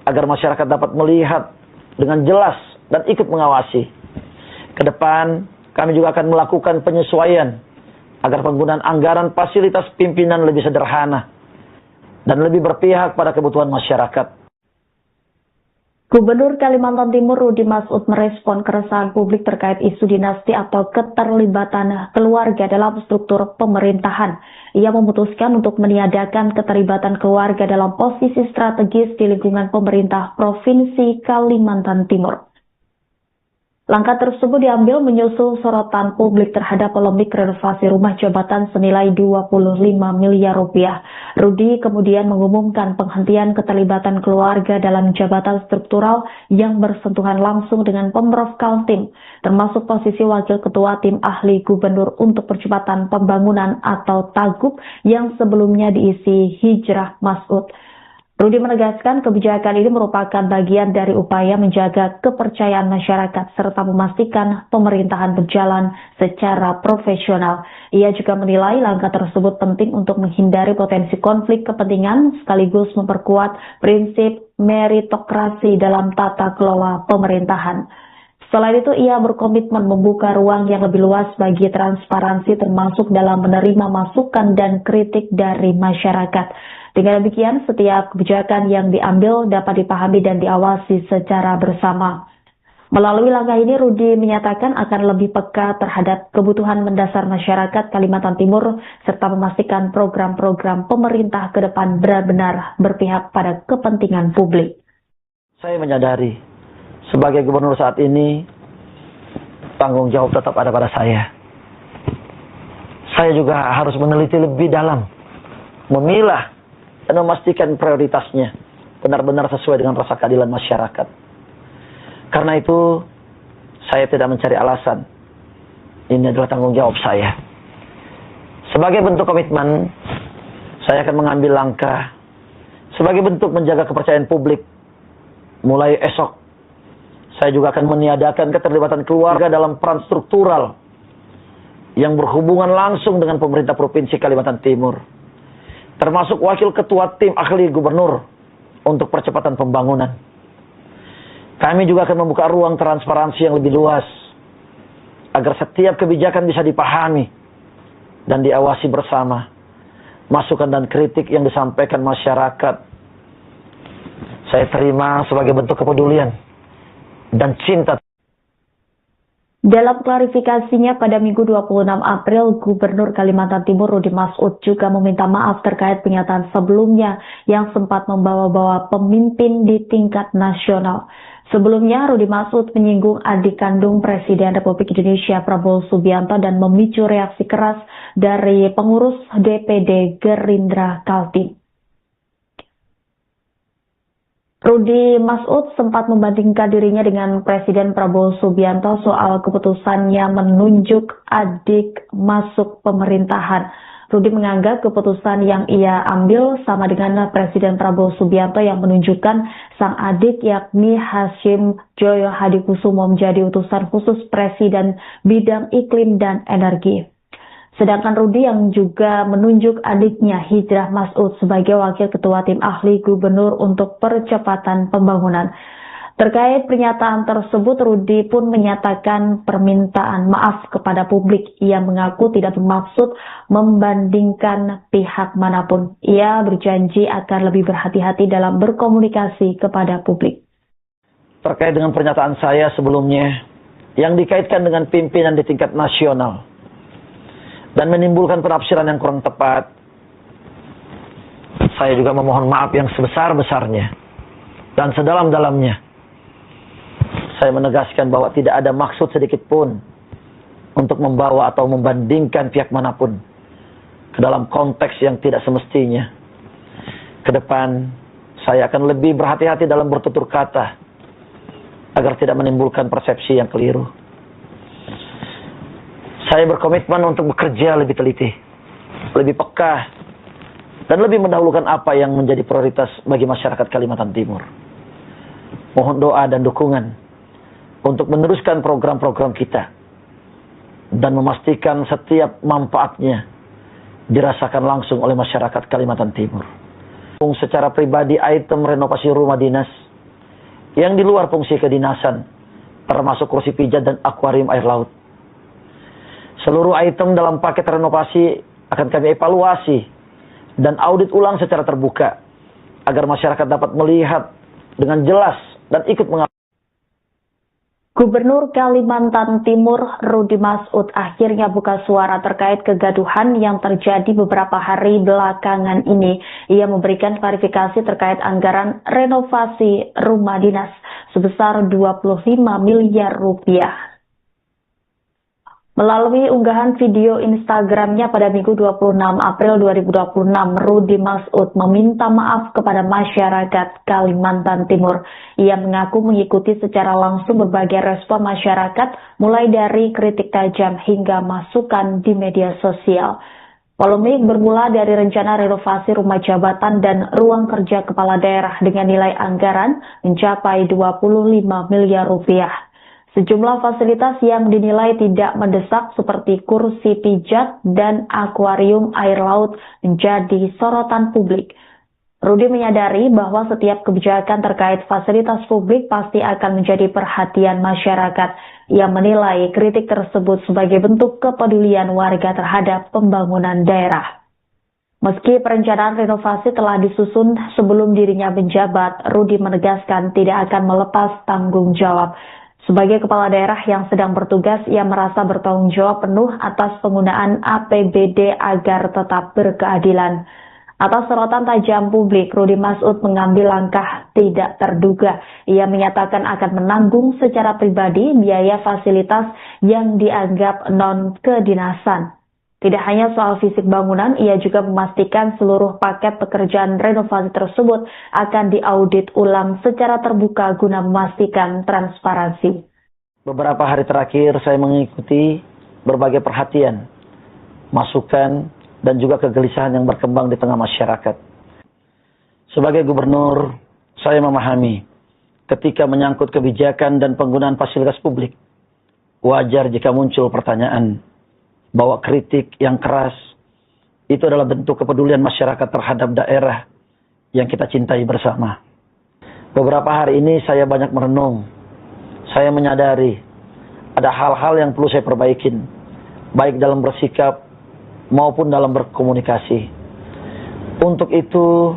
agar masyarakat dapat melihat dengan jelas dan ikut mengawasi. Ke depan, kami juga akan melakukan penyesuaian agar penggunaan anggaran fasilitas pimpinan lebih sederhana dan lebih berpihak pada kebutuhan masyarakat. Gubernur Kalimantan Timur Rudi Masud merespon keresahan publik terkait isu dinasti atau keterlibatan keluarga dalam struktur pemerintahan. Ia memutuskan untuk meniadakan keterlibatan keluarga dalam posisi strategis di lingkungan pemerintah Provinsi Kalimantan Timur. Langkah tersebut diambil menyusul sorotan publik terhadap polemik renovasi rumah jabatan senilai 25 miliar rupiah. Rudi kemudian mengumumkan penghentian keterlibatan keluarga dalam jabatan struktural yang bersentuhan langsung dengan Pemprov Kaltim, termasuk posisi Wakil Ketua Tim Ahli Gubernur untuk Percepatan Pembangunan atau TAGUP yang sebelumnya diisi Hijrah Masud. Rudi menegaskan kebijakan ini merupakan bagian dari upaya menjaga kepercayaan masyarakat serta memastikan pemerintahan berjalan secara profesional. Ia juga menilai langkah tersebut penting untuk menghindari potensi konflik kepentingan sekaligus memperkuat prinsip meritokrasi dalam tata kelola pemerintahan. Selain itu, ia berkomitmen membuka ruang yang lebih luas bagi transparansi termasuk dalam menerima masukan dan kritik dari masyarakat. Dengan demikian, setiap kebijakan yang diambil dapat dipahami dan diawasi secara bersama. Melalui langkah ini, Rudi menyatakan akan lebih peka terhadap kebutuhan mendasar masyarakat Kalimantan Timur serta memastikan program-program pemerintah ke depan benar-benar berpihak pada kepentingan publik. Saya menyadari, sebagai gubernur saat ini, tanggung jawab tetap ada pada saya. Saya juga harus meneliti lebih dalam, memilah, dan memastikan prioritasnya benar-benar sesuai dengan rasa keadilan masyarakat. Karena itu, saya tidak mencari alasan. Ini adalah tanggung jawab saya. Sebagai bentuk komitmen, saya akan mengambil langkah sebagai bentuk menjaga kepercayaan publik. Mulai esok, saya juga akan meniadakan keterlibatan keluarga dalam peran struktural yang berhubungan langsung dengan pemerintah Provinsi Kalimantan Timur, termasuk Wakil Ketua Tim Ahli Gubernur untuk Percepatan Pembangunan. Kami juga akan membuka ruang transparansi yang lebih luas, agar setiap kebijakan bisa dipahami dan diawasi bersama. Masukan dan kritik yang disampaikan masyarakat, saya terima sebagai bentuk kepedulian dan cinta. Dalam klarifikasinya pada Minggu 26 April, Gubernur Kalimantan Timur Rudi Masud juga meminta maaf terkait pernyataan sebelumnya yang sempat membawa-bawa pemimpin di tingkat nasional. Sebelumnya, Rudi Masud menyinggung adik kandung Presiden Republik Indonesia Prabowo Subianto dan memicu reaksi keras dari pengurus DPD Gerindra Kaltim. Rudi Masud sempat membandingkan dirinya dengan Presiden Prabowo Subianto soal keputusannya menunjuk adik masuk pemerintahan. Rudi menganggap keputusan yang ia ambil sama dengan Presiden Prabowo Subianto yang menunjukkan sang adik yakni Hashim Joyo Hadikusumo menjadi utusan khusus Presiden bidang iklim dan energi. Sedangkan Rudi yang juga menunjuk adiknya Hijrah Masud sebagai Wakil Ketua Tim Ahli Gubernur untuk Percepatan Pembangunan. Terkait pernyataan tersebut, Rudi pun menyatakan permintaan maaf kepada publik. Ia mengaku tidak bermaksud membandingkan pihak manapun. Ia berjanji akan lebih berhati-hati dalam berkomunikasi kepada publik. Terkait dengan pernyataan saya sebelumnya, yang dikaitkan dengan pimpinan di tingkat nasional, dan menimbulkan penafsiran yang kurang tepat, saya juga memohon maaf yang sebesar-besarnya dan sedalam-dalamnya. Saya menegaskan bahwa tidak ada maksud sedikit pun untuk membawa atau membandingkan pihak manapun ke dalam konteks yang tidak semestinya. Ke depan, saya akan lebih berhati-hati dalam bertutur kata agar tidak menimbulkan persepsi yang keliru. Saya berkomitmen untuk bekerja lebih teliti, lebih peka, dan lebih mendahulukan apa yang menjadi prioritas bagi masyarakat Kalimantan Timur. Mohon doa dan dukungan untuk meneruskan program-program kita dan memastikan setiap manfaatnya dirasakan langsung oleh masyarakat Kalimantan Timur. Secara pribadi item renovasi rumah dinas yang di luar fungsi kedinasan, termasuk kursi pijat dan akuarium air laut. Seluruh item dalam paket renovasi akan kami evaluasi dan audit ulang secara terbuka agar masyarakat dapat melihat dengan jelas dan ikut mengawasi. Gubernur Kalimantan Timur Rudi Masud akhirnya buka suara terkait kegaduhan yang terjadi beberapa hari belakangan ini. Ia memberikan klarifikasi terkait anggaran renovasi rumah dinas sebesar 25 miliar rupiah. Melalui unggahan video Instagramnya pada Minggu 26 April 2026, Rudi Masud meminta maaf kepada masyarakat Kalimantan Timur. Ia mengaku mengikuti secara langsung berbagai respon masyarakat, mulai dari kritik tajam hingga masukan di media sosial. Polemik bermula dari rencana renovasi rumah jabatan dan ruang kerja kepala daerah dengan nilai anggaran mencapai 25 miliar rupiah. Sejumlah fasilitas yang dinilai tidak mendesak seperti kursi pijat dan akuarium air laut menjadi sorotan publik. Rudi menyadari bahwa setiap kebijakan terkait fasilitas publik pasti akan menjadi perhatian masyarakat. Ia menilai kritik tersebut sebagai bentuk kepedulian warga terhadap pembangunan daerah. Meski perencanaan renovasi telah disusun sebelum dirinya menjabat, Rudi menegaskan tidak akan melepas tanggung jawab. Sebagai kepala daerah yang sedang bertugas, ia merasa bertanggung jawab penuh atas penggunaan APBD agar tetap berkeadilan. Atas sorotan tajam publik, Rudi Masud mengambil langkah tidak terduga. Ia menyatakan akan menanggung secara pribadi biaya fasilitas yang dianggap non-kedinasan. Tidak hanya soal fisik bangunan, ia juga memastikan seluruh paket pekerjaan renovasi tersebut akan diaudit ulang secara terbuka guna memastikan transparansi. Beberapa hari terakhir saya mengikuti berbagai perhatian, masukan, dan juga kegelisahan yang berkembang di tengah masyarakat. Sebagai gubernur, saya memahami ketika menyangkut kebijakan dan penggunaan fasilitas publik, wajar jika muncul pertanyaan bahwa kritik yang keras itu adalah bentuk kepedulian masyarakat terhadap daerah yang kita cintai bersama. Beberapa hari ini saya banyak merenung. Saya menyadari ada hal-hal yang perlu saya perbaikin, baik dalam bersikap maupun dalam berkomunikasi. Untuk itu,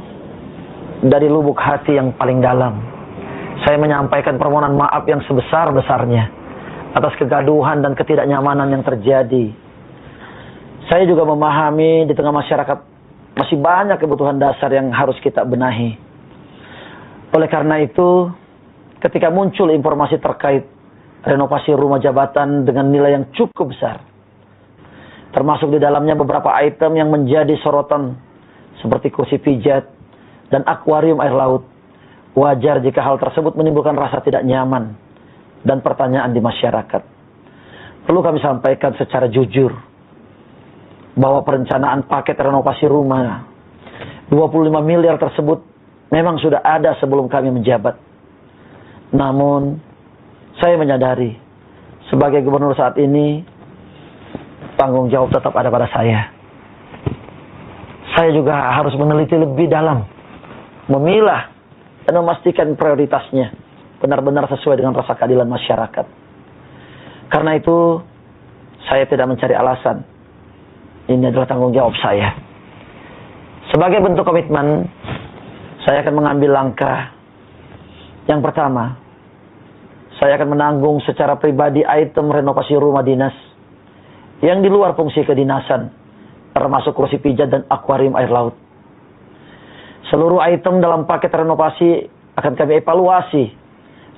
dari lubuk hati yang paling dalam, saya menyampaikan permohonan maaf yang sebesar-besarnya atas kegaduhan dan ketidaknyamanan yang terjadi. Saya juga memahami di tengah masyarakat masih banyak kebutuhan dasar yang harus kita benahi. Oleh karena itu, ketika muncul informasi terkait renovasi rumah jabatan dengan nilai yang cukup besar, termasuk di dalamnya beberapa item yang menjadi sorotan seperti kursi pijat dan akuarium air laut, wajar jika hal tersebut menimbulkan rasa tidak nyaman dan pertanyaan di masyarakat. Perlu kami sampaikan secara jujur bahwa perencanaan paket renovasi rumah 25 miliar tersebut memang sudah ada sebelum kami menjabat. Namun, saya menyadari sebagai gubernur saat ini, tanggung jawab tetap ada pada saya. Saya juga harus meneliti lebih dalam, memilah dan memastikan prioritasnya benar-benar sesuai dengan rasa keadilan masyarakat. Karena itu, saya tidak mencari alasan. Ini adalah tanggung jawab saya. Sebagai bentuk komitmen, saya akan mengambil langkah. Yang pertama, saya akan menanggung secara pribadi item renovasi rumah dinas yang di luar fungsi kedinasan, termasuk kursi pijat dan akuarium air laut. Seluruh item dalam paket renovasi akan kami evaluasi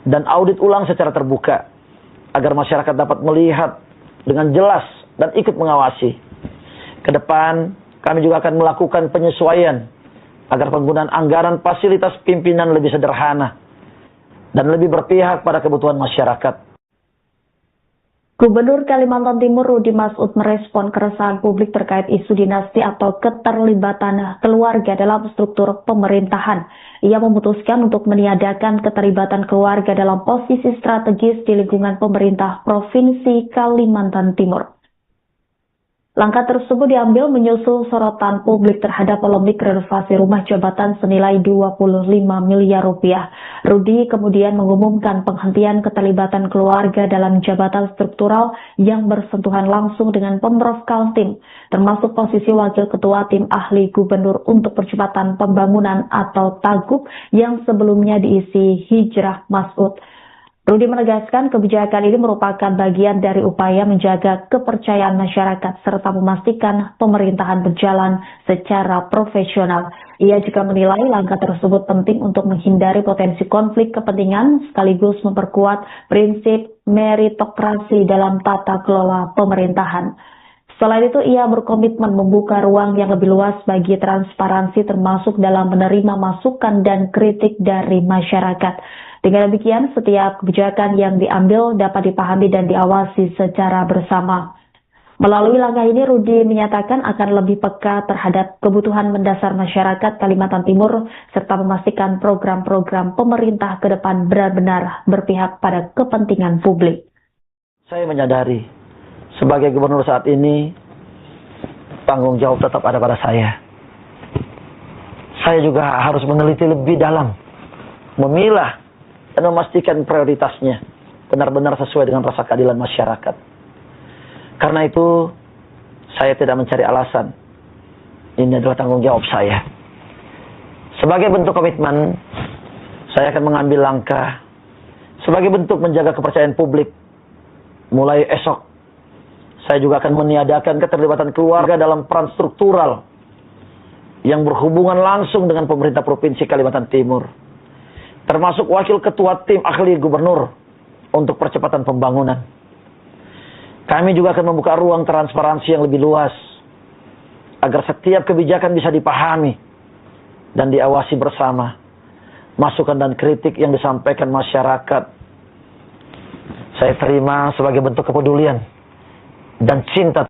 dan audit ulang secara terbuka agar masyarakat dapat melihat dengan jelas dan ikut mengawasi. Ke depan, kami juga akan melakukan penyesuaian agar penggunaan anggaran fasilitas pimpinan lebih sederhana dan lebih berpihak pada kebutuhan masyarakat. Gubernur Kalimantan Timur Rudy Masud merespon keresahan publik terkait isu dinasti atau keterlibatan keluarga dalam struktur pemerintahan. Ia memutuskan untuk meniadakan keterlibatan keluarga dalam posisi strategis di lingkungan pemerintah Provinsi Kalimantan Timur. Langkah tersebut diambil menyusul sorotan publik terhadap polemik renovasi rumah jabatan senilai 25 miliar rupiah. Rudy kemudian mengumumkan penghentian keterlibatan keluarga dalam jabatan struktural yang bersentuhan langsung dengan Pemprov Kaltim, termasuk posisi Wakil Ketua Tim Ahli Gubernur untuk Percepatan Pembangunan atau TAGUP yang sebelumnya diisi Hijrah Masud. Rudy menegaskan kebijakan ini merupakan bagian dari upaya menjaga kepercayaan masyarakat serta memastikan pemerintahan berjalan secara profesional. Ia juga menilai langkah tersebut penting untuk menghindari potensi konflik kepentingan sekaligus memperkuat prinsip meritokrasi dalam tata kelola pemerintahan. Selain itu, ia berkomitmen membuka ruang yang lebih luas bagi transparansi termasuk dalam menerima masukan dan kritik dari masyarakat. Dengan demikian, setiap kebijakan yang diambil dapat dipahami dan diawasi secara bersama. Melalui langkah ini, Rudy menyatakan akan lebih peka terhadap kebutuhan mendasar masyarakat Kalimantan Timur serta memastikan program-program pemerintah ke depan benar-benar berpihak pada kepentingan publik. Saya menyadari, sebagai gubernur saat ini, tanggung jawab tetap ada pada saya. Saya juga harus meneliti lebih dalam, memilah, dan memastikan prioritasnya benar-benar sesuai dengan rasa keadilan masyarakat. Karena itu, saya tidak mencari alasan. Ini adalah tanggung jawab saya. Sebagai bentuk komitmen, saya akan mengambil langkah sebagai bentuk menjaga kepercayaan publik. Mulai esok, saya juga akan meniadakan keterlibatan keluarga dalam peran struktural yang berhubungan langsung dengan pemerintah Provinsi Kalimantan Timur, termasuk Wakil Ketua Tim Ahli Gubernur untuk Percepatan Pembangunan. Kami juga akan membuka ruang transparansi yang lebih luas, agar setiap kebijakan bisa dipahami dan diawasi bersama. Masukan dan kritik yang disampaikan masyarakat, saya terima sebagai bentuk kepedulian dan cinta.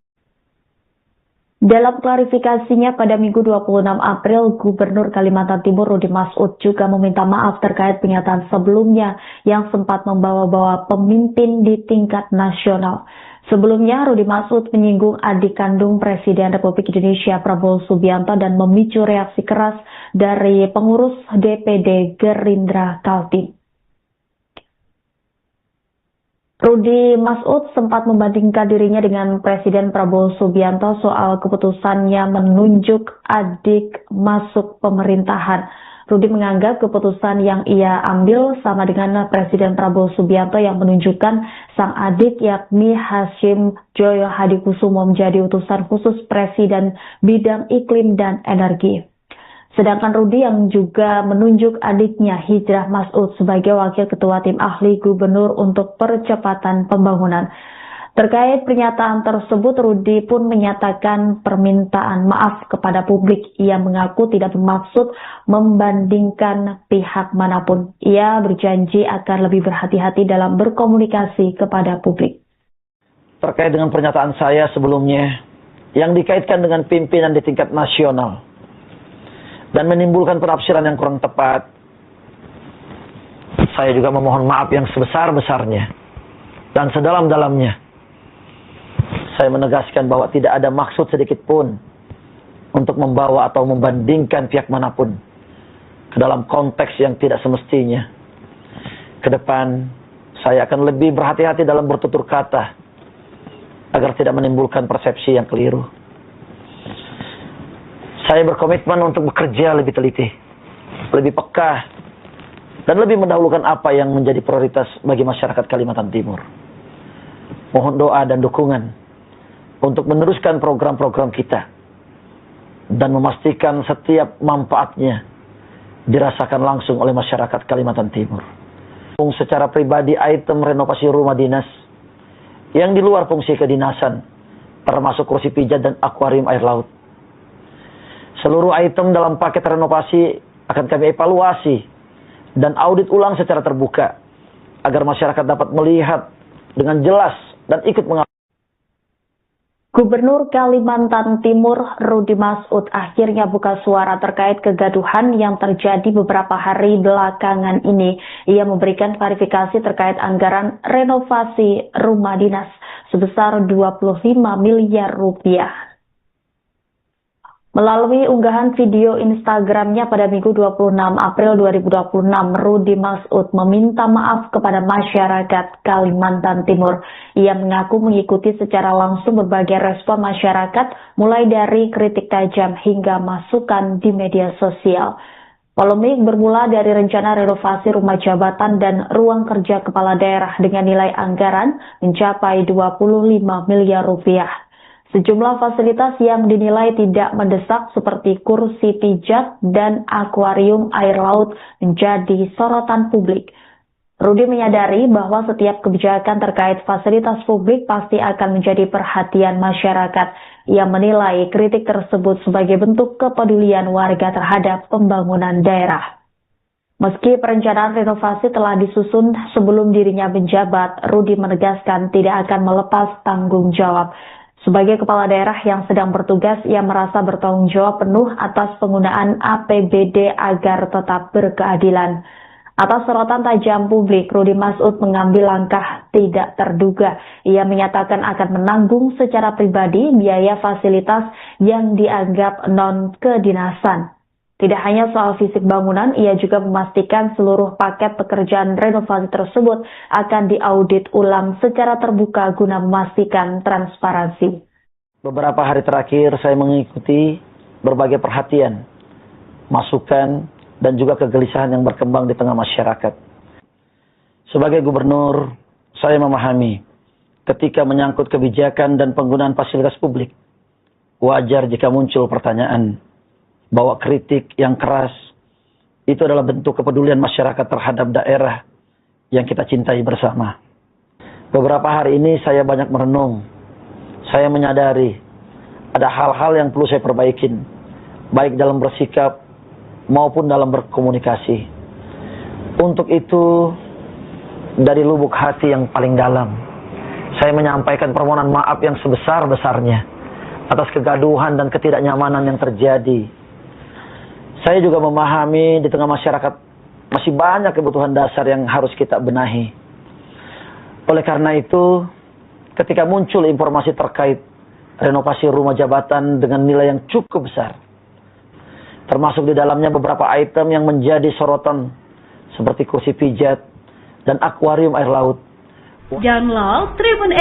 Dalam klarifikasinya pada Minggu 26 April, Gubernur Kalimantan Timur Rudy Masud juga meminta maaf terkait pernyataan sebelumnya yang sempat membawa-bawa pemimpin di tingkat nasional. Sebelumnya, Rudy Masud menyinggung adik kandung Presiden Republik Indonesia Prabowo Subianto dan memicu reaksi keras dari pengurus DPD Gerindra Kaltim. Rudy Masud sempat membandingkan dirinya dengan Presiden Prabowo Subianto soal keputusannya menunjuk adik masuk pemerintahan. Rudy menganggap keputusan yang ia ambil sama dengan Presiden Prabowo Subianto yang menunjukkan sang adik yakni Hashim Joyo Hadikusumo menjadi utusan khusus Presiden bidang iklim dan energi. Sedangkan Rudy yang juga menunjuk adiknya Hijrah Masud sebagai Wakil Ketua Tim Ahli Gubernur untuk Percepatan Pembangunan. Terkait pernyataan tersebut, Rudy pun menyatakan permintaan maaf kepada publik. Ia mengaku tidak bermaksud membandingkan pihak manapun. Ia berjanji akan lebih berhati-hati dalam berkomunikasi kepada publik. Terkait dengan pernyataan saya sebelumnya, yang dikaitkan dengan pimpinan di tingkat nasional, dan menimbulkan penafsiran yang kurang tepat, saya juga memohon maaf yang sebesar-besarnya dan sedalam-dalamnya. Saya menegaskan bahwa tidak ada maksud sedikit pun untuk membawa atau membandingkan pihak manapun ke dalam konteks yang tidak semestinya. Ke depan, saya akan lebih berhati-hati dalam bertutur kata agar tidak menimbulkan persepsi yang keliru. Saya berkomitmen untuk bekerja lebih teliti, lebih peka, dan lebih mendahulukan apa yang menjadi prioritas bagi masyarakat Kalimantan Timur. Mohon doa dan dukungan untuk meneruskan program-program kita dan memastikan setiap manfaatnya dirasakan langsung oleh masyarakat Kalimantan Timur. Secara pribadi, item renovasi rumah dinas yang di luar fungsi kedinasan, termasuk kursi pijat dan akuarium air laut. Seluruh item dalam paket renovasi akan kami evaluasi dan audit ulang secara terbuka agar masyarakat dapat melihat dengan jelas dan ikut mengawal. Gubernur Kalimantan Timur Rudi Masud akhirnya buka suara terkait kegaduhan yang terjadi beberapa hari belakangan ini. Ia memberikan klarifikasi terkait anggaran renovasi rumah dinas sebesar 25 miliar rupiah. Melalui unggahan video Instagramnya pada Minggu 26 April 2026, Rudi Masud meminta maaf kepada masyarakat Kalimantan Timur. Ia mengaku mengikuti secara langsung berbagai respon masyarakat, mulai dari kritik tajam hingga masukan di media sosial. Polemik bermula dari rencana renovasi rumah jabatan dan ruang kerja kepala daerah dengan nilai anggaran mencapai 25 miliar rupiah. Sejumlah fasilitas yang dinilai tidak mendesak seperti kursi pijat dan akuarium air laut menjadi sorotan publik. Rudi menyadari bahwa setiap kebijakan terkait fasilitas publik pasti akan menjadi perhatian masyarakat. Ia menilai kritik tersebut sebagai bentuk kepedulian warga terhadap pembangunan daerah. Meski perencanaan renovasi telah disusun sebelum dirinya menjabat, Rudi menegaskan tidak akan melepas tanggung jawab. Sebagai kepala daerah yang sedang bertugas, ia merasa bertanggung jawab penuh atas penggunaan APBD agar tetap berkeadilan. Atas sorotan tajam publik, Rudi Masud mengambil langkah tidak terduga. Ia menyatakan akan menanggung secara pribadi biaya fasilitas yang dianggap non-kedinasan. Tidak hanya soal fisik bangunan, ia juga memastikan seluruh paket pekerjaan renovasi tersebut akan diaudit ulang secara terbuka guna memastikan transparansi. Beberapa hari terakhir saya mengikuti berbagai perhatian, masukan, dan juga kegelisahan yang berkembang di tengah masyarakat. Sebagai gubernur, saya memahami ketika menyangkut kebijakan dan penggunaan fasilitas publik, wajar jika muncul pertanyaan bahwa kritik yang keras itu adalah bentuk kepedulian masyarakat terhadap daerah yang kita cintai bersama. Beberapa hari ini saya banyak merenung. Saya menyadari ada hal-hal yang perlu saya perbaikin, baik dalam bersikap maupun dalam berkomunikasi. Untuk itu, dari lubuk hati yang paling dalam, saya menyampaikan permohonan maaf yang sebesar-besarnya atas kegaduhan dan ketidaknyamanan yang terjadi. Saya juga memahami di tengah masyarakat masih banyak kebutuhan dasar yang harus kita benahi. Oleh karena itu, ketika muncul informasi terkait renovasi rumah jabatan dengan nilai yang cukup besar, termasuk di dalamnya beberapa item yang menjadi sorotan seperti kursi pijat dan akuarium air laut. Download Tribun